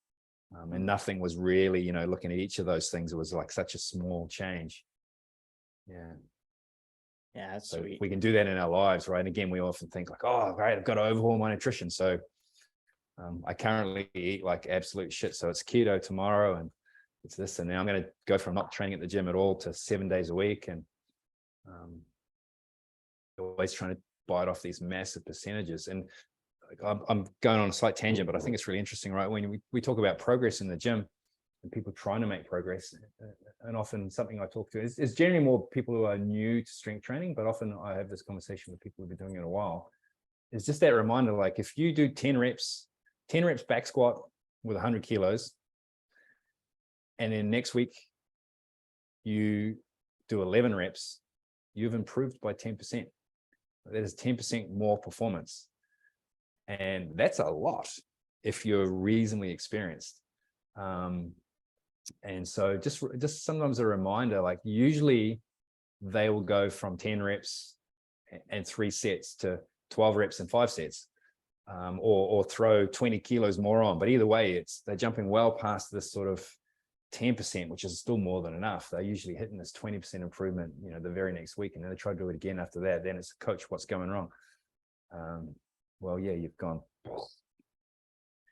And nothing was really, you know, looking at each of those things, it was like such a small change. Yeah. Yeah, that's So sweet. we can do that in our lives, right? And again, we often think like, oh, great, I've got to overhaul my nutrition. So I currently eat like absolute shit. So it's keto tomorrow and it's this, and now I'm going to go from not training at the gym at all to 7 days a week. And always trying to bite off these massive percentages. And I'm going on a slight tangent, but I think it's really interesting, right? When we talk about progress in the gym and people trying to make progress, and often something I talk to is generally more people who are new to strength training, but often I have this conversation with people who've been doing it a while. It's just that reminder, like if you do 10 reps back squat with 100 kilos, and then next week you do 11 reps, you've improved by 10%. That is 10% more performance. And that's a lot if you're reasonably experienced. And so just sometimes a reminder, like usually they will go from 10 reps and 3 sets to 12 reps and 5 sets, or throw 20 kilos more on. But either way, they're jumping well past this sort of 10%, which is still more than enough. They're usually hitting this 20% improvement, you know, the very next week, and then they try to do it again after that. Then it's, coach, what's going wrong? Well, yeah, you've gone.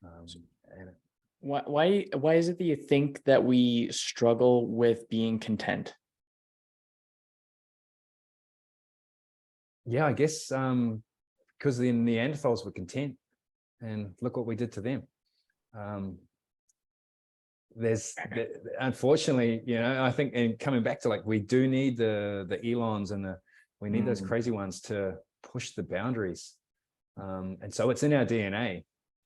And Why is it that you think that we struggle with being content? yeah, I guess because the Neanderthals were content, and look what we did to them. Unfortunately, you know, I think, and coming back to like, we do need the Elons and we need those crazy ones to push the boundaries. And so it's in our DNA.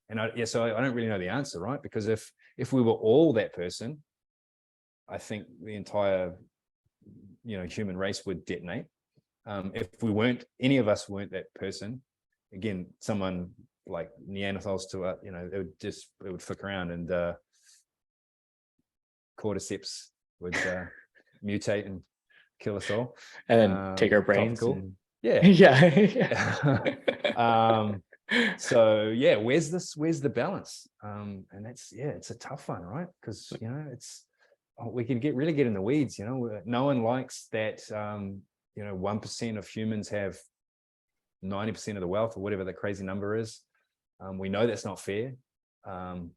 And so I don't really know the answer, right? Because if we were all that person, I think the entire, you know, human race would detonate. If any of us weren't that person, again, someone like Neanderthals to you know, it would flick around, and cordyceps would mutate and kill us all, And then take our brains. Topical. Yeah. Yeah. So yeah, where's the balance? And that's, yeah, it's a tough one, right? Because, you know, we can really get in the weeds. You know, no one likes that. You know, 1% of humans have 90% of the wealth, or whatever the crazy number is. We know that's not fair. But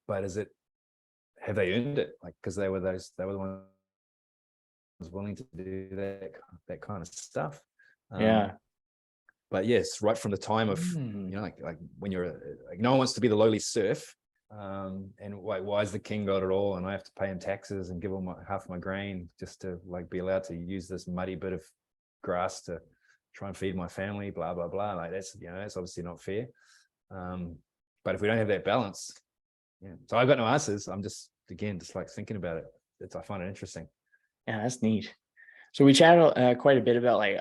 have they earned it? Like, because they were the ones willing to do that kind of stuff. Yeah. But yes, right from the time of, you know, like when you're like, no one wants to be the lowly serf. And why is the king got it all, and I have to pay him taxes and give him half my grain just to like be allowed to use this muddy bit of grass to try and feed my family, blah blah blah. Like that's, you know, that's obviously not fair. But if we don't have that balance, yeah. So I've got no answers. I'm just like thinking about it. I find it interesting. Yeah, that's neat. So we chatted quite a bit about like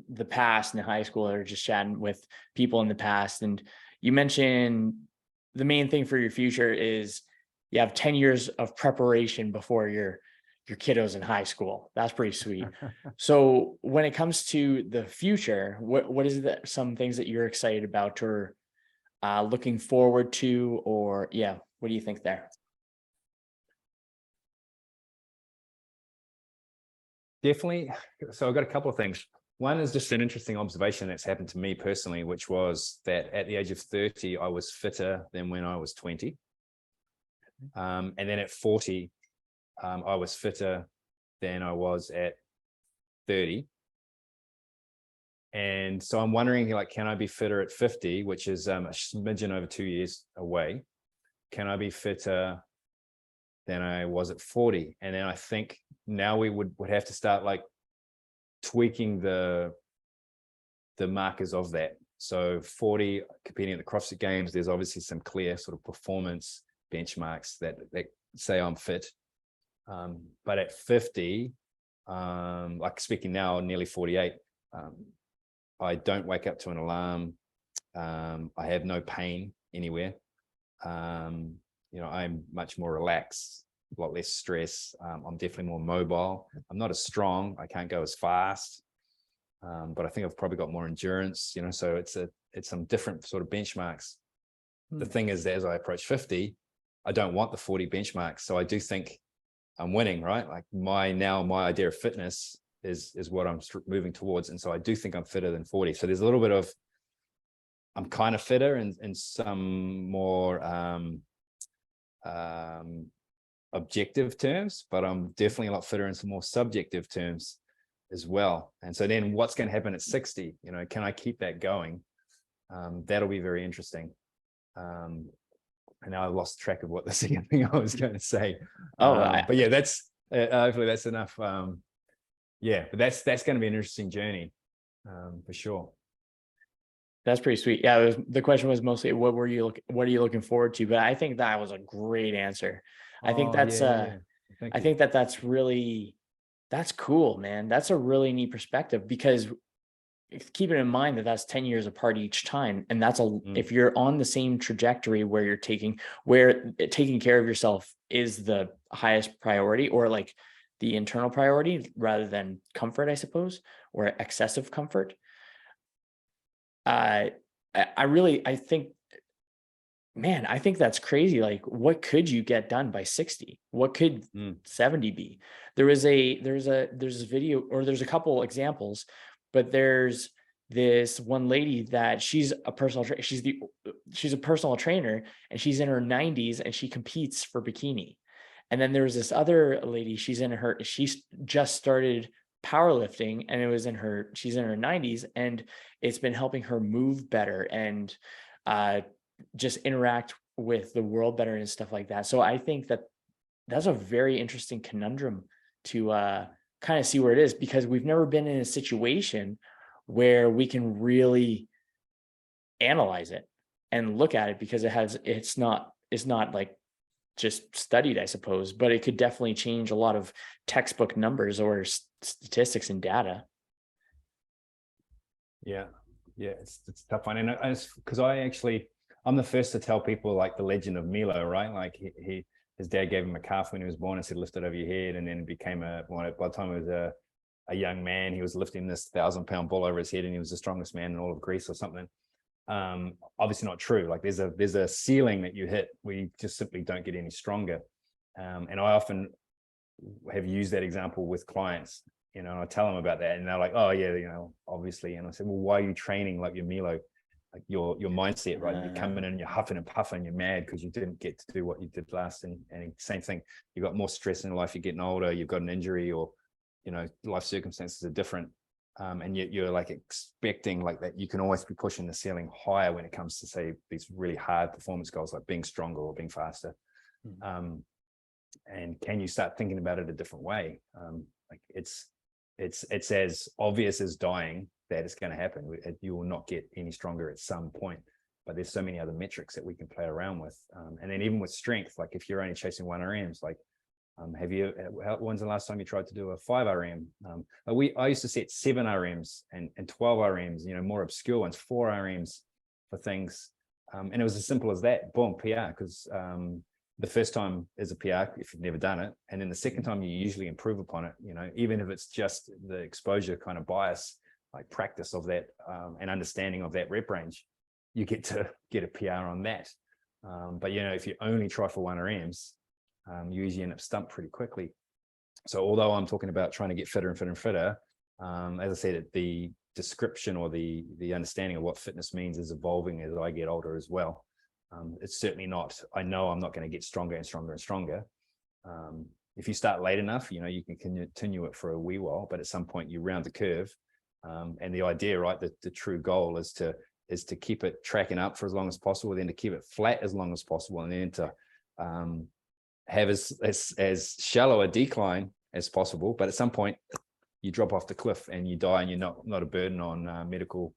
the past in high school, or just chatting with people in the past. And you mentioned the main thing for your future is you have 10 years of preparation before your kiddos in high school. That's pretty sweet. So when it comes to the future, what is some things that you're excited about, or looking forward to, or yeah, what do you think there? Definitely. So I've got a couple of things. One is just an interesting observation that's happened to me personally, which was that at the age of 30, I was fitter than when I was 20. And then at 40, I was fitter than I was at 30. And so I'm wondering, like, can I be fitter at 50, which is a smidgen over 2 years away? Can I be fitter than I was at 40? And then I think now we would have to start like tweaking the markers of that. So 40 competing at the CrossFit Games, there's obviously some clear sort of performance benchmarks that say I'm fit. But at 50, like speaking now, nearly 48, I don't wake up to an alarm. I have no pain anywhere. I'm much more relaxed, a lot less stress. I'm definitely more mobile. I'm not as strong. I can't go as fast. But I think I've probably got more endurance, so it's some different sort of benchmarks. The thing is that as I approach 50, I don't want the 40 benchmarks. So I do think I'm winning, right? Like my idea of fitness is what I'm moving towards. And so I do think I'm fitter than 40. So there's a little bit of, I'm kind of fitter in some more objective terms, but I'm definitely a lot fitter in some more subjective terms as well. And so then what's going to happen at 60? Can I keep that going? That'll be very interesting. And now I lost track of what the second thing I was going to say. But yeah, that's hopefully that's enough. But that's going to be an interesting journey for sure. That's pretty sweet. Yeah, the question was mostly what are you looking forward to? But I think that was a great ansor. I think that's I think that's really, that's cool, man. That's a really neat perspective, because keeping in mind that that's 10 years apart each time. And that's if you're on the same trajectory where taking care of yourself is the highest priority, or like the internal priority rather than comfort, I suppose, or excessive comfort. I think that's crazy. Like, what could you get done by 60? What could 70 be? There's this video, or there's a couple examples, but there's this one lady that she's a personal trainer, and she's in her 90s and she competes for bikini. And then there was this other lady, she's just started powerlifting, and she's in her 90s, and it's been helping her move better and just interact with the world better and stuff like that. So I think that's a very interesting conundrum to kind of see where it is, because we've never been in a situation where we can really analyze it and look at it, because it's not like just studied, I suppose, but it could definitely change a lot of textbook numbers or statistics and data. Yeah, it's a tough one. And because I'm the first to tell people like the legend of Milo, right? Like his dad gave him a calf when he was born and said, lift it over your head. And then it became by the time he was a young man, he was lifting this 1,000-pound ball over his head, and he was the strongest man in all of Greece or something. Obviously not true. Like there's a ceiling that you hit where you just simply don't get any stronger. And I often have used that example with clients, and I tell them about that, and they're like, oh yeah, obviously. And I said, well, why are you training like your Milo? Like your mindset, right? You're coming in, you're huffing and puffing, you're mad because you didn't get to do what you did last. And same thing, you've got more stress in life, you're getting older, you've got an injury, or life circumstances are different. And yet you're like expecting like that you can always be pushing the ceiling higher when it comes to, say, these really hard performance goals like being stronger or being faster. And can you start thinking about it a different way? Like it's as obvious as dying that it's going to happen. You will not get any stronger at some point, but there's so many other metrics that we can play around with. And then even with strength, like if you're only chasing 1 RMs, like when's the last time you tried to do a 5 RM? I used to set 7 RMs and 12 RMs, more obscure ones, 4 RMs for things. And it was as simple as that, boom, PR, because the first time is a PR if you've never done it. And then the second time you usually improve upon it, even if it's just the exposure kind of bias, like practice of that and understanding of that rep range, you get to get a PR on that. But, if you only try for 1 RMs, you usually end up stumped pretty quickly. So although I'm talking about trying to get fitter and fitter and fitter, as I said, the description or the understanding of what fitness means is evolving as I get older as well. It's certainly not, I know I'm not going to get stronger and stronger and stronger. If you start late enough, you can continue it for a wee while, but at some point you round the curve. And the idea, right, the true goal is to keep it tracking up for as long as possible, then to keep it flat as long as possible, and then to have as shallow a decline as possible. But at some point you drop off the cliff and you die, and you're not a burden on medical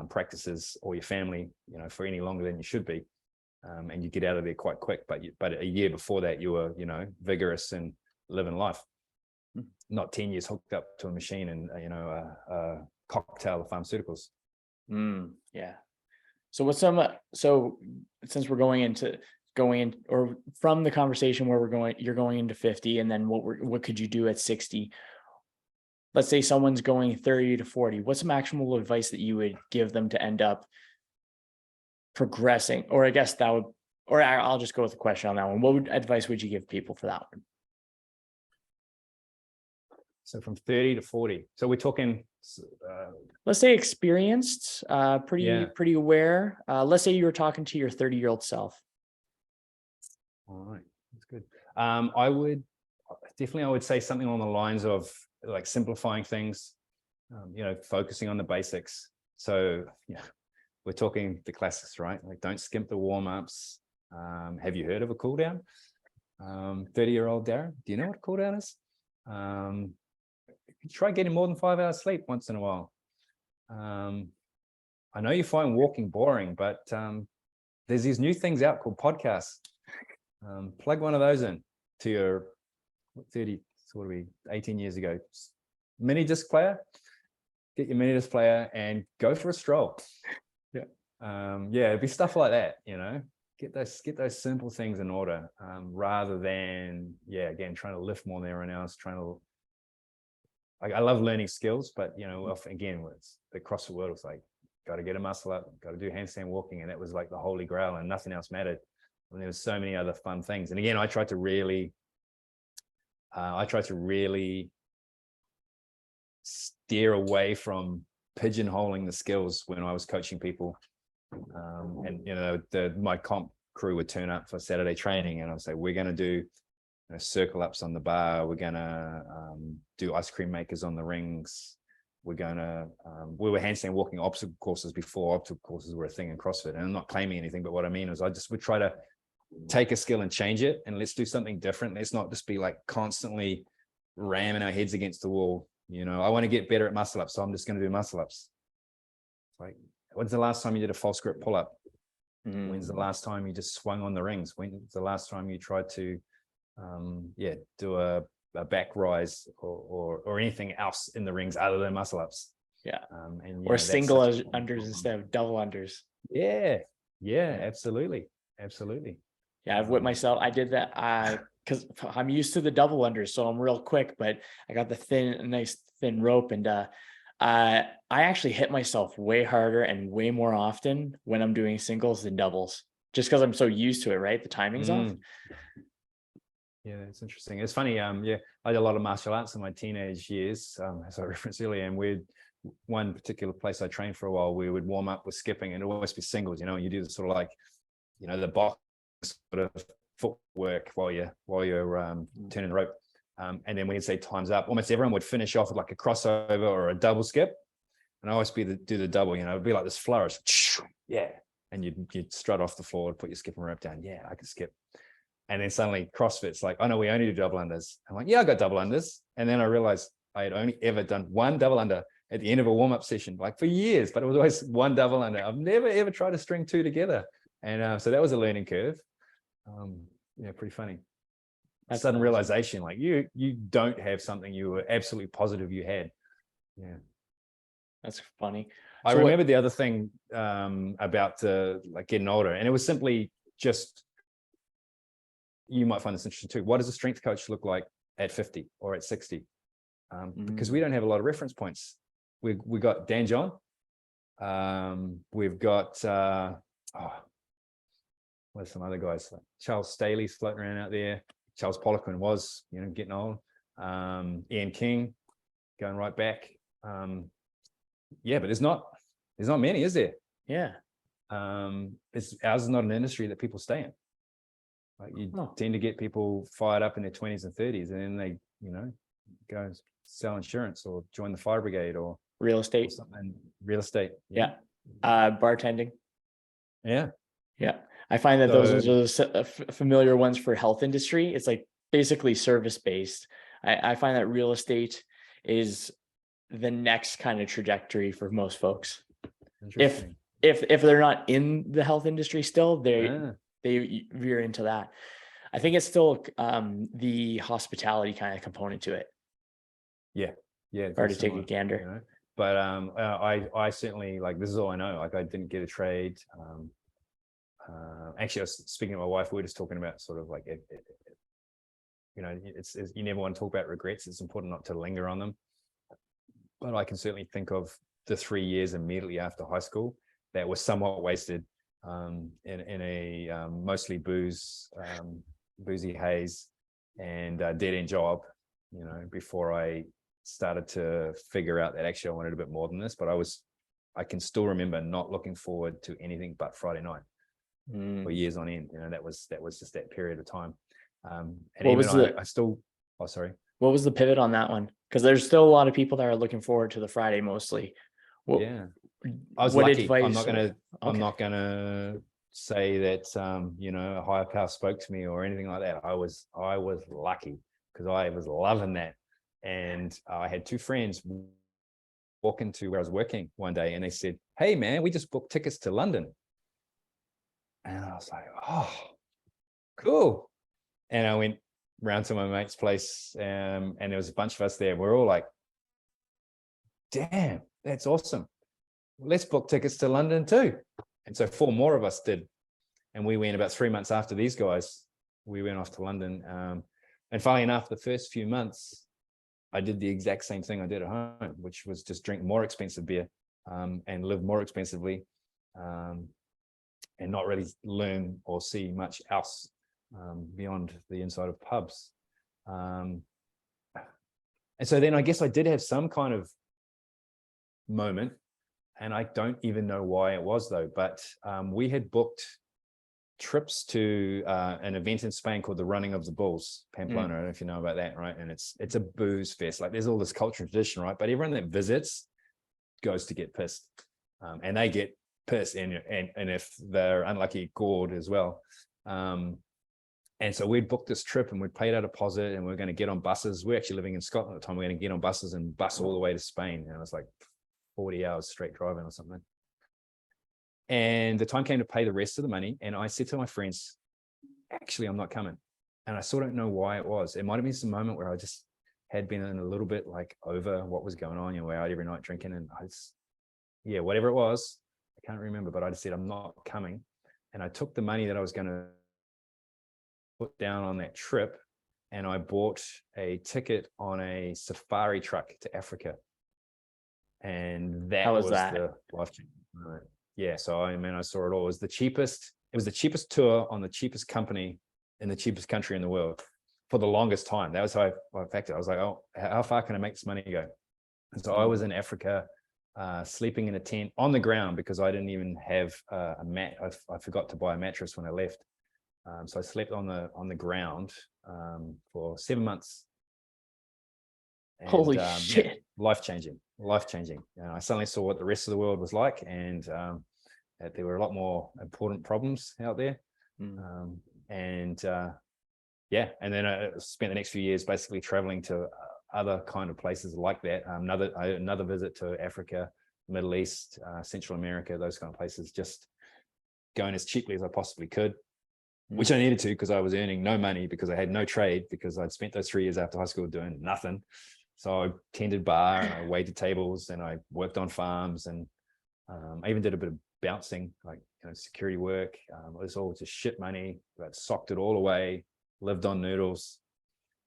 practices or your family, for any longer than you should be. And you get out of there quite quick. But a year before that, you were, vigorous and living life, not 10 years hooked up to a machine and, a cocktail of pharmaceuticals. Yeah. So so since we're going in or from the conversation where you're going into 50, and then what could you do at 60? Let's say someone's going 30 to 40. What's some actionable advice that you would give them to end up progressing? Or I guess I'll just go with the question on that one. What advice would you give people for that one? So from 30 to 40. So we're talking, let's say experienced, pretty aware. Let's say you were talking to your 30-year-old self. All right, that's good. I would say something along the lines of like simplifying things, focusing on the basics. So we're talking the classics, right? Like don't skimp the warm-ups. Have you heard of a cool down? 30-year-old Darren, do you know what a cool down is? Try getting more than 5 hours sleep once in a while. I know you find walking boring, but there's these new things out called podcasts. Plug one of those in to your 18 years ago, mini disc player. Get your mini disc player and go for a stroll. It'd be stuff like that. Get those simple things in order, rather than again trying to lift more than everyone else. I love learning skills, but again, it's the CrossFit world was like, got to get a muscle up, got to do handstand walking, and that was like the holy grail, and nothing else mattered. And there was so many other fun things. And again, I tried to really steer away from pigeonholing the skills when I was coaching people. My comp crew would turn up for Saturday training, and I'd say, we're going to do circle ups on the bar. We're going to do ice cream makers on the rings. We're going to, we were handstand walking obstacle courses before obstacle courses were a thing in CrossFit. And I'm not claiming anything, but what I mean is would try to take a skill and change it, and let's do something different. Let's not just be like constantly ramming our heads against the wall. I want to get better at muscle ups, so I'm just going to do muscle ups. Like, when's the last time you did a false grip pull up? When's the last time you just swung on the rings? When's the last time you tried to do a back rise or anything else in the rings other than muscle ups? Or single unders instead of double unders. Absolutely. I've whipped myself. I did that because I'm used to the double unders, so I'm real quick, but I got the nice thin rope, and I actually hit myself way harder and way more often when I'm doing singles than doubles, just because I'm so used to it, right? The timing's off. Yeah, it's interesting. It's funny. I did a lot of martial arts in my teenage years, as I referenced earlier, and one particular place I trained for a while, we would warm up with skipping, and it'd always be singles, and you do the sort of like, the box sort of footwork while you're turning the rope. And then when you'd say time's up, almost everyone would finish off with like a crossover or a double skip. And I always do the double, it'd be like this flourish. And you'd strut off the floor and put your skipping rope down. Yeah, I can skip. And then suddenly CrossFit's like, oh no, we only do double unders. I'm like, I got double unders. And then I realized I had only ever done one double under at the end of a warm-up session, like for years, but it was always one double under. I've never ever tried to string two together. And so that was a learning curve. Pretty funny. That's sudden realization, like you don't have something you were absolutely positive you had. Yeah. That's funny. I remember the other thing about like getting older, and it was simply just, you might find this interesting too. What does a strength coach look like at 50 or at 60? Because we don't have a lot of reference points. We got Dan John. We've got what are some other guys? Like Charles Staley's floating around out there. Charles Poliquin was, getting old. Ian King going right back. But there's not many, is there? Yeah. Ours is not an industry that people stay in. Like you tend to get people fired up in their 20s and 30s, and then they, go and sell insurance or join the fire brigade or real estate. Or something. Real estate. Yeah. Bartending. Yeah. I find that those are the familiar ones for health industry. It's like basically service based. I find that real estate is the next kind of trajectory for most folks. Interesting. if they're not in the health industry still, Yeah. they veer into that. I think it's still the hospitality kind of component to it. Yeah. Hard very to take a similar, gander. you know. But I certainly, like, this is all I know. Like, I didn't get a trade. Actually, I was speaking to my wife. We were just talking about sort of like you know, it's you never want to talk about regrets. It's important not to linger on them. But I can certainly think of the 3 years immediately after high school that was somewhat wasted in a mostly boozy haze and a dead end job, you know, before I started to figure out that actually I wanted a bit more than this. But I can still remember not looking forward to anything but Friday night for years on end. You know, that was just that period of time. And What was I still, oh, sorry. What was the pivot on that one? Because there's still a lot of people that are looking forward to the Friday mostly. Yeah, I was lucky. I'm not gonna say that you know, a higher power spoke to me or anything like that. I was lucky because I was loving that. And I had two friends walk into where I was working one day and they said, "Hey man, we just booked tickets to London." And I was like, "Oh, cool." And I went round to my mate's place, and there was a bunch of us there. We're all like, "Damn, that's awesome. Let's book tickets to London too." And so 4 more of us did. And we went about 3 months after these guys. We went off to London. And funnily enough, the first few months, I did the exact same thing I did at home, which was just drink more expensive beer and live more expensively and not really learn or see much else beyond the inside of pubs. And so then I guess I did have some kind of moment, and I don't even know why it was though, but we had booked trips to an event in Spain called the Running of the Bulls, Pamplona. I don't know if you know about that, right? And it's a booze fest. Like, there's all this culture and tradition, right? But everyone that visits goes to get pissed, and they get pissed, and if they're unlucky, gored as well. And so we'd booked this trip and we'd paid our deposit and we we're going to get on buses. We're actually living in Scotland at the time. We're going to get on buses and bus all the way to Spain. And it was like 40 hours straight driving or something. And the time came to pay the rest of the money. And I said to my friends, actually, I'm not coming. And I still don't know why it was. It might've been some moment where I just had been in a little bit like over what was going on. You know, we're out every night drinking, and whatever it was, I can't remember, but I just said, I'm not coming. And I took the money that I was going to put down on that trip, and I bought a ticket on a safari truck to Africa. And that was the life-changing. Right. Yeah. So I mean, I saw it all. It was the cheapest tour on the cheapest company in the cheapest country in the world for the longest time. That was how I factored. I was like, oh, how far can I make this money go? And so I was in Africa, sleeping in a tent on the ground because I didn't even have a mat. I forgot to buy a mattress when I left. So I slept on the ground for 7 months. And, holy shit! Yeah, life-changing. I suddenly saw what the rest of the world was like, and that there were a lot more important problems out there. And then I spent the next few years basically traveling to other kind of places like that. Another visit to Africa, Middle East, Central America, those kind of places, just going as cheaply as I possibly could. Which I needed to, because I was earning no money, because I had no trade, because I'd spent those 3 years after high school doing nothing. So I tended bar and I waited tables and I worked on farms, and I even did a bit of bouncing, like, you know, security work. It was all just shit money, but socked it all away, lived on noodles,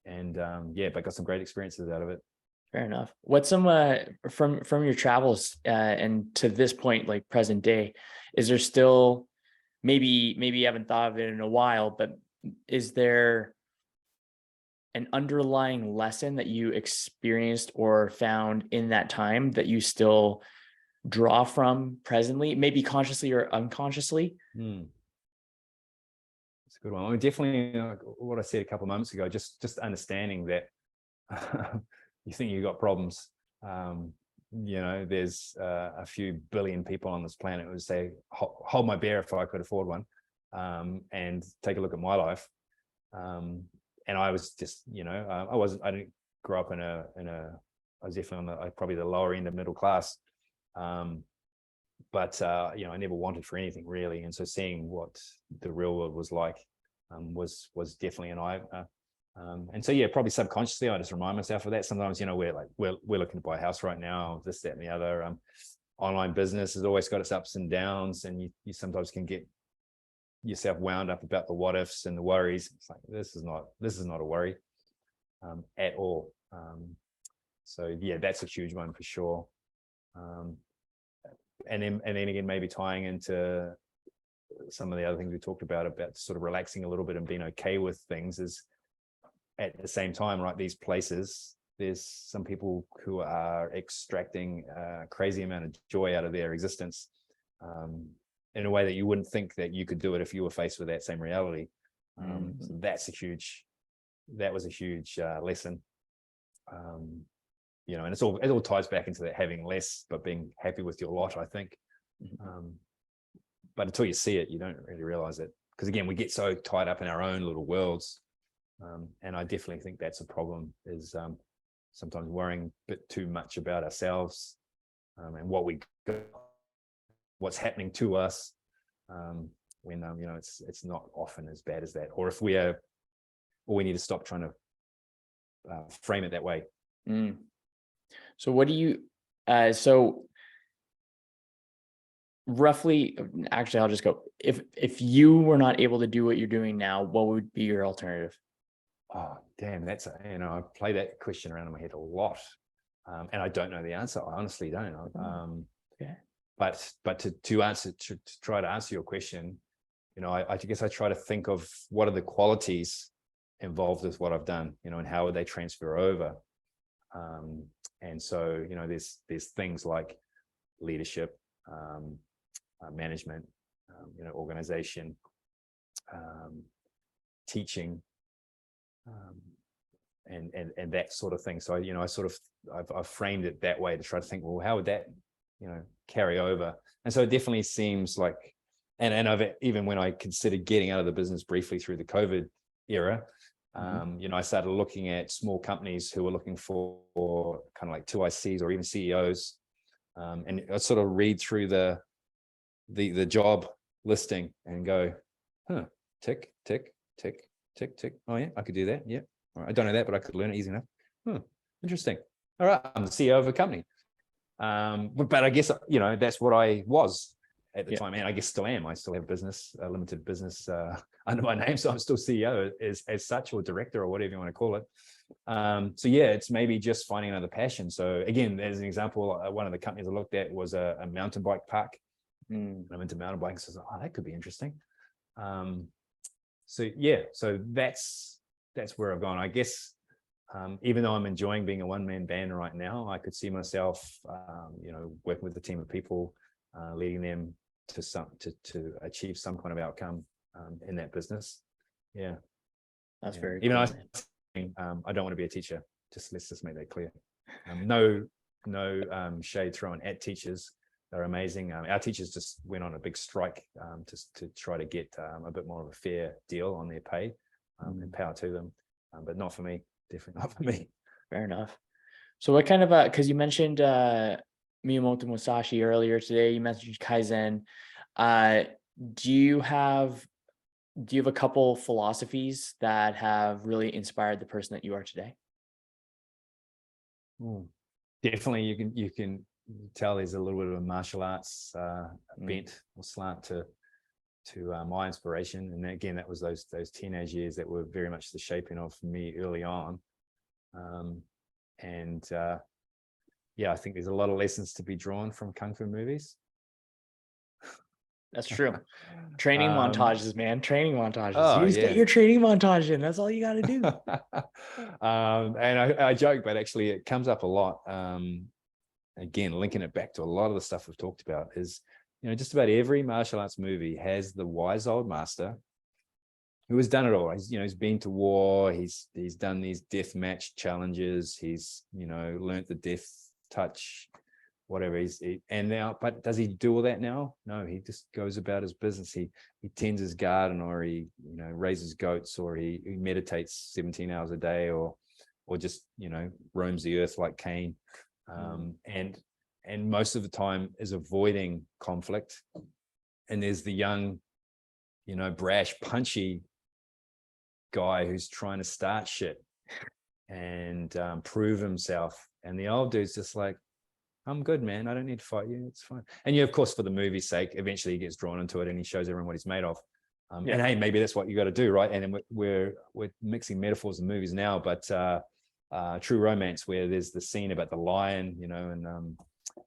and but got some great experiences out of it. Fair enough. What's some from your travels and to this point, like present day, is there still, maybe you haven't thought of it in a while, but is there an underlying lesson that you experienced or found in that time that you still draw from presently, maybe consciously or unconsciously? That's a good one. I mean, definitely what I said a couple of moments ago, just understanding that you think you got problems. You know, there's a few billion people on this planet who would say, hold my beer if I could afford one, and take a look at my life. And I was just, you know, I didn't grow up I was definitely on probably the lower end of middle class. but I never wanted for anything really. And so seeing what the real world was like was definitely an eye opener. And so yeah, probably subconsciously I just remind myself of that. Sometimes we're looking to buy a house right now, this, that, and the other. Online business has always got its ups and downs, and you sometimes can get yourself wound up about the what ifs and the worries. It's like this is not a worry at all. So yeah, that's a huge one for sure. And then again, maybe tying into some of the other things we talked about sort of relaxing a little bit and being okay with things, is at the same time, right? These places, there's some people who are extracting a crazy amount of joy out of their existence in a way that you wouldn't think that you could do it if you were faced with that same reality. So that was a huge lesson. And it all ties back into that having less, but being happy with your lot, I think. But until you see it, you don't really realize it. Because again, we get so tied up in our own little worlds. And I definitely think that's a problem, is sometimes worrying a bit too much about ourselves and what's happening to us, when it's not often as bad as that. Or if we need to stop trying to frame it that way. So what do you, so roughly, actually, I'll just go, if you were not able to do what you're doing now, what would be your alternative? Oh, damn, I play that question around in my head a lot. And I don't know the answer. I honestly don't. Okay. But to try to answer your question, I guess I try to think of what are the qualities involved with what I've done, and how would they transfer over? And so, there's things like leadership, management, organization, teaching, and that sort of thing. So, I've framed it that way to try to think, well, how would that, carry over? And so it definitely seems like, and even when I considered getting out of the business briefly through the COVID era, I started looking at small companies who were looking for kind of like 2 ICs or even CEOs. And I sort of read through the job listing and go, tick, tick, tick, tick, tick. Oh yeah, I could do that. Yeah. All right. I don't know that, but I could learn it easy enough. Interesting. All right. I'm the CEO of a company. But I guess, that's what I was at the time, and I guess still am. I still have a limited business under my name, so I'm still CEO as such, or director, or whatever you want to call it. So yeah, it's maybe just finding another passion. So again, as an example, one of the companies I looked at was a mountain bike park. I'm into mountain bikes, so that could be interesting. So yeah, so that's where I've gone. I guess even though I'm enjoying being a one-man band right now, I could see myself, working with a team of people, leading them to achieve some kind of outcome in that business. Yeah, that's very even cool. I don't want to be a teacher. Let's just make that clear. No shade thrown at teachers. They're amazing. Our teachers just went on a big strike to try to get a bit more of a fair deal on their pay, and power to them. But not for me. Definitely not for me. Fair enough. So what kind of because you mentioned Miyamoto Musashi earlier today, you mentioned Kaizen. Do you have a couple philosophies that have really inspired the person that you are today? Definitely, you can tell there's a little bit of a martial arts bent or slant to my inspiration. And again, that was those teenage years that were very much the shaping of me early on. Yeah, I think there's a lot of lessons to be drawn from Kung Fu movies. That's true. Training montages, man. Training montages. Oh, you just get your training montage in. That's all you got to do. And I joke, but actually it comes up a lot. Again, linking it back to a lot of the stuff we've talked about is, just about every martial arts movie has the wise old master who has done it all. He's been to war. He's done these death match challenges. He's, learnt the death touch, whatever. And now, but does he do all that now? No, he just goes about his business. He tends his garden, or he, raises goats, or he meditates 17 hours a day, or just, roams the earth like Cain. And and most of the time is avoiding conflict. And there's the young, brash, punchy guy who's trying to start shit and prove himself. And the old dude's just like, I'm good, man. I don't need to fight you. It's fine. And of course, for the movie's sake, eventually he gets drawn into it and he shows everyone what he's made of. And hey, maybe that's what you got to do, right? And then we're mixing metaphors and movies now, but True Romance, where there's the scene about the lion, and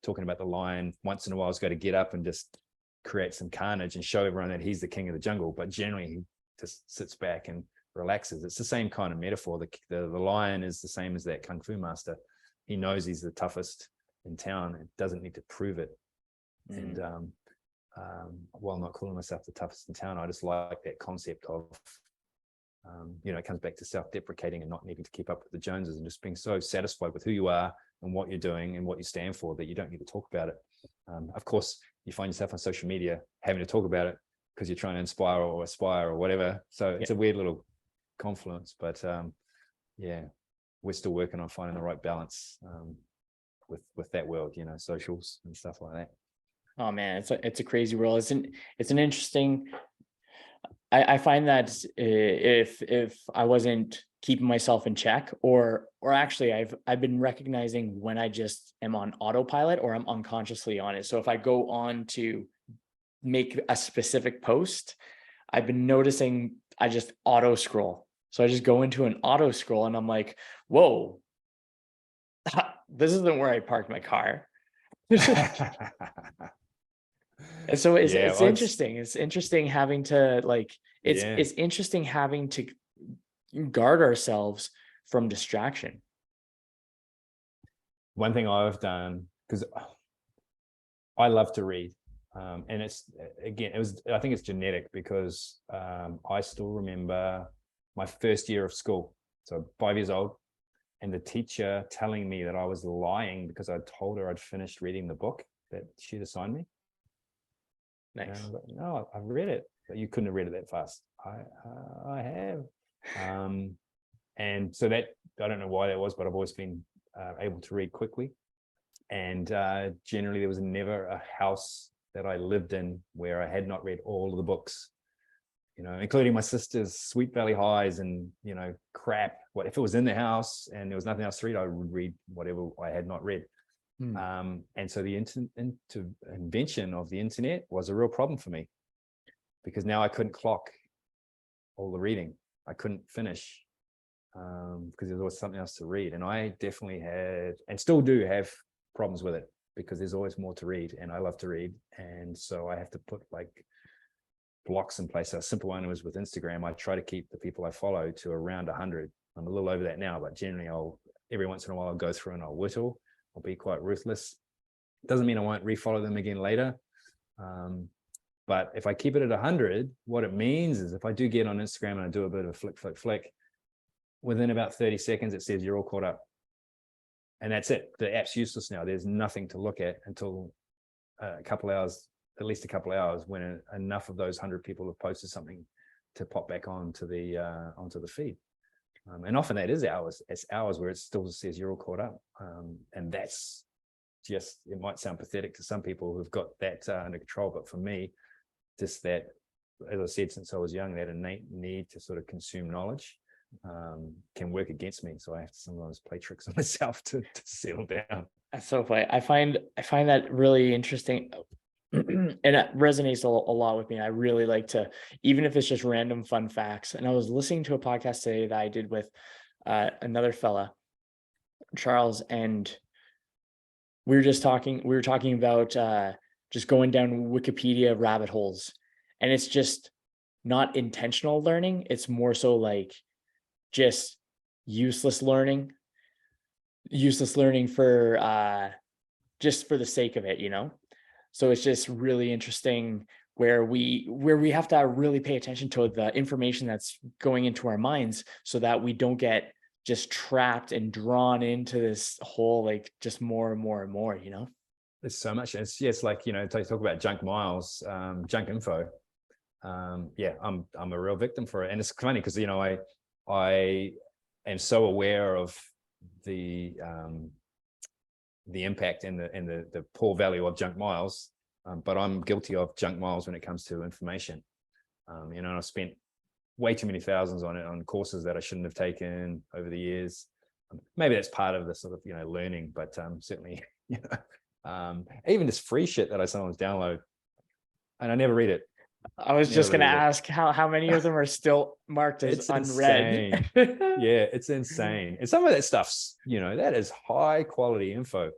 talking about the lion once in a while has got to get up and just create some carnage and show everyone that he's the king of the jungle. But generally, he just sits back and relaxes. It's the same kind of metaphor. The lion is the same as that kung fu master. He knows he's the toughest in town and doesn't need to prove it. And while not calling myself the toughest in town, I just like that concept of, it comes back to self-deprecating and not needing to keep up with the Joneses and just being so satisfied with who you are and what you're doing and what you stand for that you don't need to talk about it. Of course, you find yourself on social media having to talk about it because you're trying to inspire or aspire or whatever. So it's a weird little confluence, but we're still working on finding the right balance with that world, socials and stuff like that. Oh man, it's a crazy world. It's an interesting. I find that if I wasn't keeping myself in check, or actually I've been recognizing when I just am on autopilot or I'm unconsciously on it. So if I go on to make a specific post, I've been noticing I just auto scroll. So I just go into an auto scroll and I'm like, whoa, this isn't where I parked my car. And so it's interesting. It's interesting having to it's interesting having to guard ourselves from distraction. One thing I've done, because I love to read, and I think it's genetic because I still remember my first year of school, so 5 years old, and the teacher telling me that I was lying because I told her I'd finished reading the book that she'd assigned me. Nice. And I was like, no, I've read it, but you couldn't have read it that fast. I have. And so that, I don't know why that was, but I've always been able to read quickly. And generally there was never a house that I lived in where I had not read all of the books, including my sister's Sweet Valley Highs and, crap. What if it was in the house and there was nothing else to read, I would read whatever I had not read. And so the invention of the internet was a real problem for me because now I couldn't clock all the reading. I couldn't finish because there was something else to read. And I definitely had, and still do have, problems with it because there's always more to read and I love to read. And so I have to put blocks in place. A simple one was with Instagram. I try to keep the people I follow to around 100. I'm a little over that now, but generally every once in a while I'll go through and I'll whittle. I'll be quite ruthless. Doesn't mean I won't refollow them again later. But if I keep it at 100, what it means is if I do get on Instagram and I do a bit of a flick, within about 30 seconds, it says you're all caught up. And that's it. The app's useless now. There's nothing to look at until a couple hours, at least a couple hours, when enough of those 100 people have posted something to pop back onto the feed. And often that is hours. It's hours where it still says you're all caught up. And that's just, it might sound pathetic to some people who've got that under control, but for me, just that, as I said, since I was young, that innate need to sort of consume knowledge can work against me. So I have to sometimes play tricks on myself to settle down. That's so funny. I find that really interesting. And it resonates a lot with me. I really like to, even if it's just random fun facts. And I was listening to a podcast today that I did with another fella, Charles, and we were talking about just going down Wikipedia rabbit holes. And it's just not intentional learning. It's more so just useless learning for just for the sake of it, So it's just really interesting where we have to really pay attention to the information that's going into our minds so that we don't get just trapped and drawn into this whole just more and more and more, There's so much. It's like, talk about junk miles, junk info. I'm a real victim for it. And it's funny because, I am so aware of the the impact and the poor value of junk miles. But I'm guilty of junk miles when it comes to information. You know, I've spent way too many thousands on it, on courses that I shouldn't have taken over the years. Maybe that's part of the sort of, you know, learning, but certainly, you know, even this free shit that I sometimes download and I never read it. I was just going to ask how many of them are still marked as It's unread. Yeah, it's insane. And some of that stuff's, you know, that is high quality info.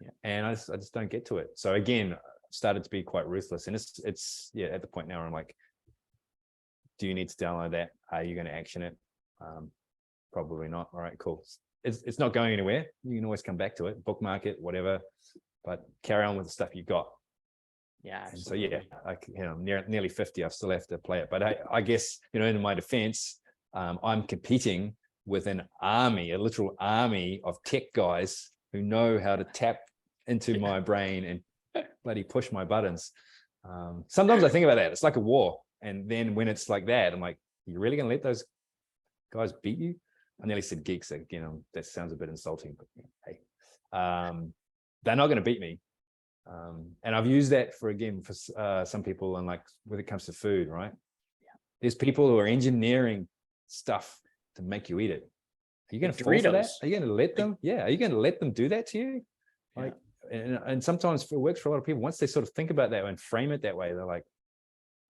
Yeah. And I just don't get to it. So again, started to be quite ruthless. And it's yeah, at the point now where I'm like, do you need to download that? Are you going to action it? Probably not. All right, cool. It's not going anywhere. You can always come back to it, bookmark it, whatever, but carry on with the stuff you got. Yeah. And so yeah, like, you know, nearly 50, I still have to play it. But I guess, you know, in my defense, I'm competing with an army, a literal army of tech guys who know how to tap into my brain and bloody push my buttons. Sometimes I think about that. It's like a war. And then when it's like that, I'm like, you really gonna let those guys beat you? I nearly said geeks, you know, that sounds a bit insulting, but hey, they're not gonna beat me. And I've used that for some people, and like when it comes to food, right? Yeah. There's people who are engineering stuff to make you eat it. Are you going to fall for that? Are you going to let them? Yeah. Are you going to let them do that to you? Like, and sometimes it works for a lot of people. Once they sort of think about that and frame it that way, they're like,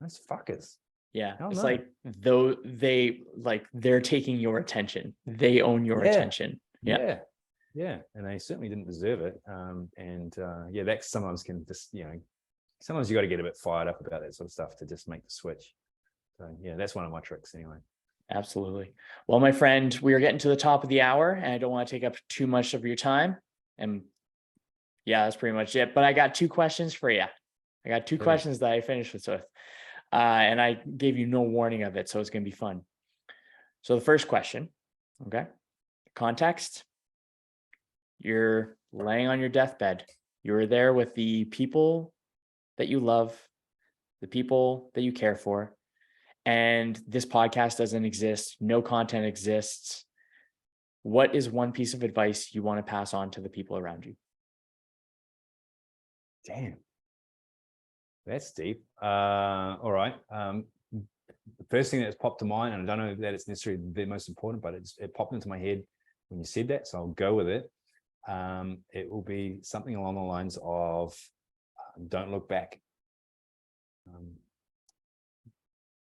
those fuckers. Yeah. It's like, though they're taking your attention. They own your attention. Yeah. Yeah, and they certainly didn't deserve it. Yeah, that sometimes can just, you know, sometimes you got to get a bit fired up about that sort of stuff to just make the switch. So yeah, that's one of my tricks anyway. Absolutely. Well, my friend, we are getting to the top of the hour, and I don't want to take up too much of your time. And yeah, that's pretty much it. But I got 2 questions for you. I got 2 questions that I finished with. And I gave you no warning of it, so it's going to be fun. So the first question, okay, context. You're laying on your deathbed. You were there with the people that you love, the people that you care for, and this podcast doesn't exist. No content exists. What is one piece of advice you want to pass on to the people around you? Damn. That's deep. All right. The first thing that's popped to mind, and I don't know that it's necessarily the most important, but it popped into my head when you said that, so I'll go with it. It will be something along the lines of don't look back.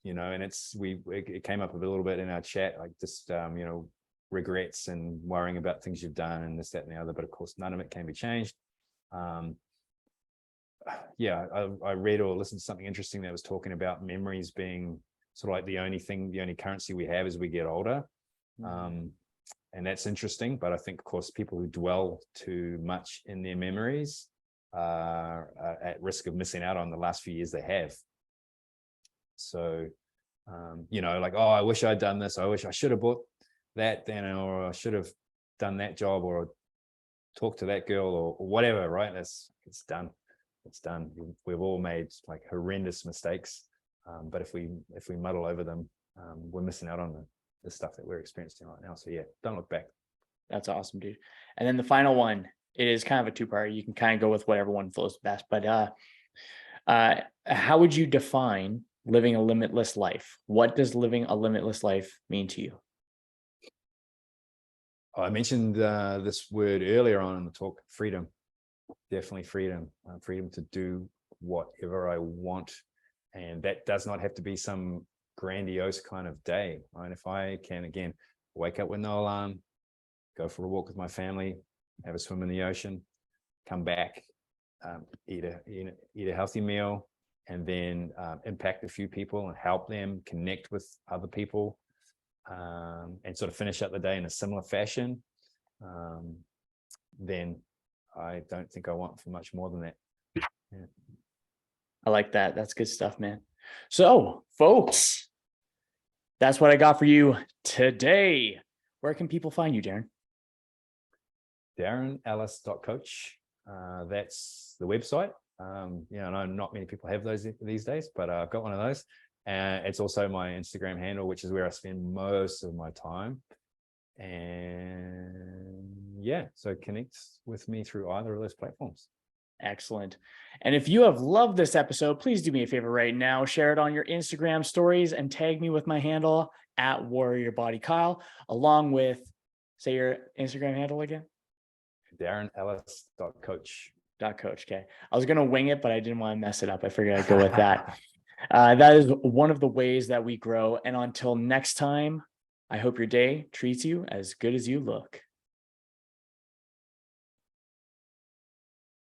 You know, and it came up a little bit in our chat, like just you know, regrets and worrying about things you've done and this, that, and the other, but of course none of it can be changed. Yeah, I read or listened to something interesting that was talking about memories being sort of like the only currency we have as we get older. And that's interesting, but I think, of course, people who dwell too much in their memories are at risk of missing out on the last few years they have. So, you know, like, oh, I wish I'd done this. I wish I should have bought that then, or I should have done that job, or talked to that girl, or whatever, right? It's done. It's done. We've all made like horrendous mistakes, but if we muddle over them, we're missing out on the stuff that we're experiencing right now. So yeah, don't look back. That's awesome, dude. And then the final one, it is kind of a 2-part. You can kind of go with whatever one flows best, but how would you define living a limitless life? What does living a limitless life mean to you? I mentioned this word earlier on in the talk, freedom. Definitely freedom. Freedom to do whatever I want. And that does not have to be some grandiose kind of day, right? If I can, again, wake up with no alarm, go for a walk with my family, have a swim in the ocean, come back, eat a healthy meal, and then impact a few people and help them connect with other people, and sort of finish up the day in a similar fashion, then I don't think I want for much more than that. Yeah. I like that. That's good stuff, man. So, folks, that's what I got for you today. Where can people find you, Darren? DarrenEllis.coach. That's the website. You know, I know not many people have those these days, but I've got one of those. And it's also my Instagram handle, which is where I spend most of my time. And so connect with me through either of those platforms. Excellent. And if you have loved this episode, please do me a favor right now, share it on your Instagram stories and tag me with my handle at Warrior Body Kyle, along with, say your Instagram handle again. Darren Ellis.coach. .coach. Okay. I was going to wing it, but I didn't want to mess it up. I figured I'd go with that. That is one of the ways that we grow. And until next time, I hope your day treats you as good as you look.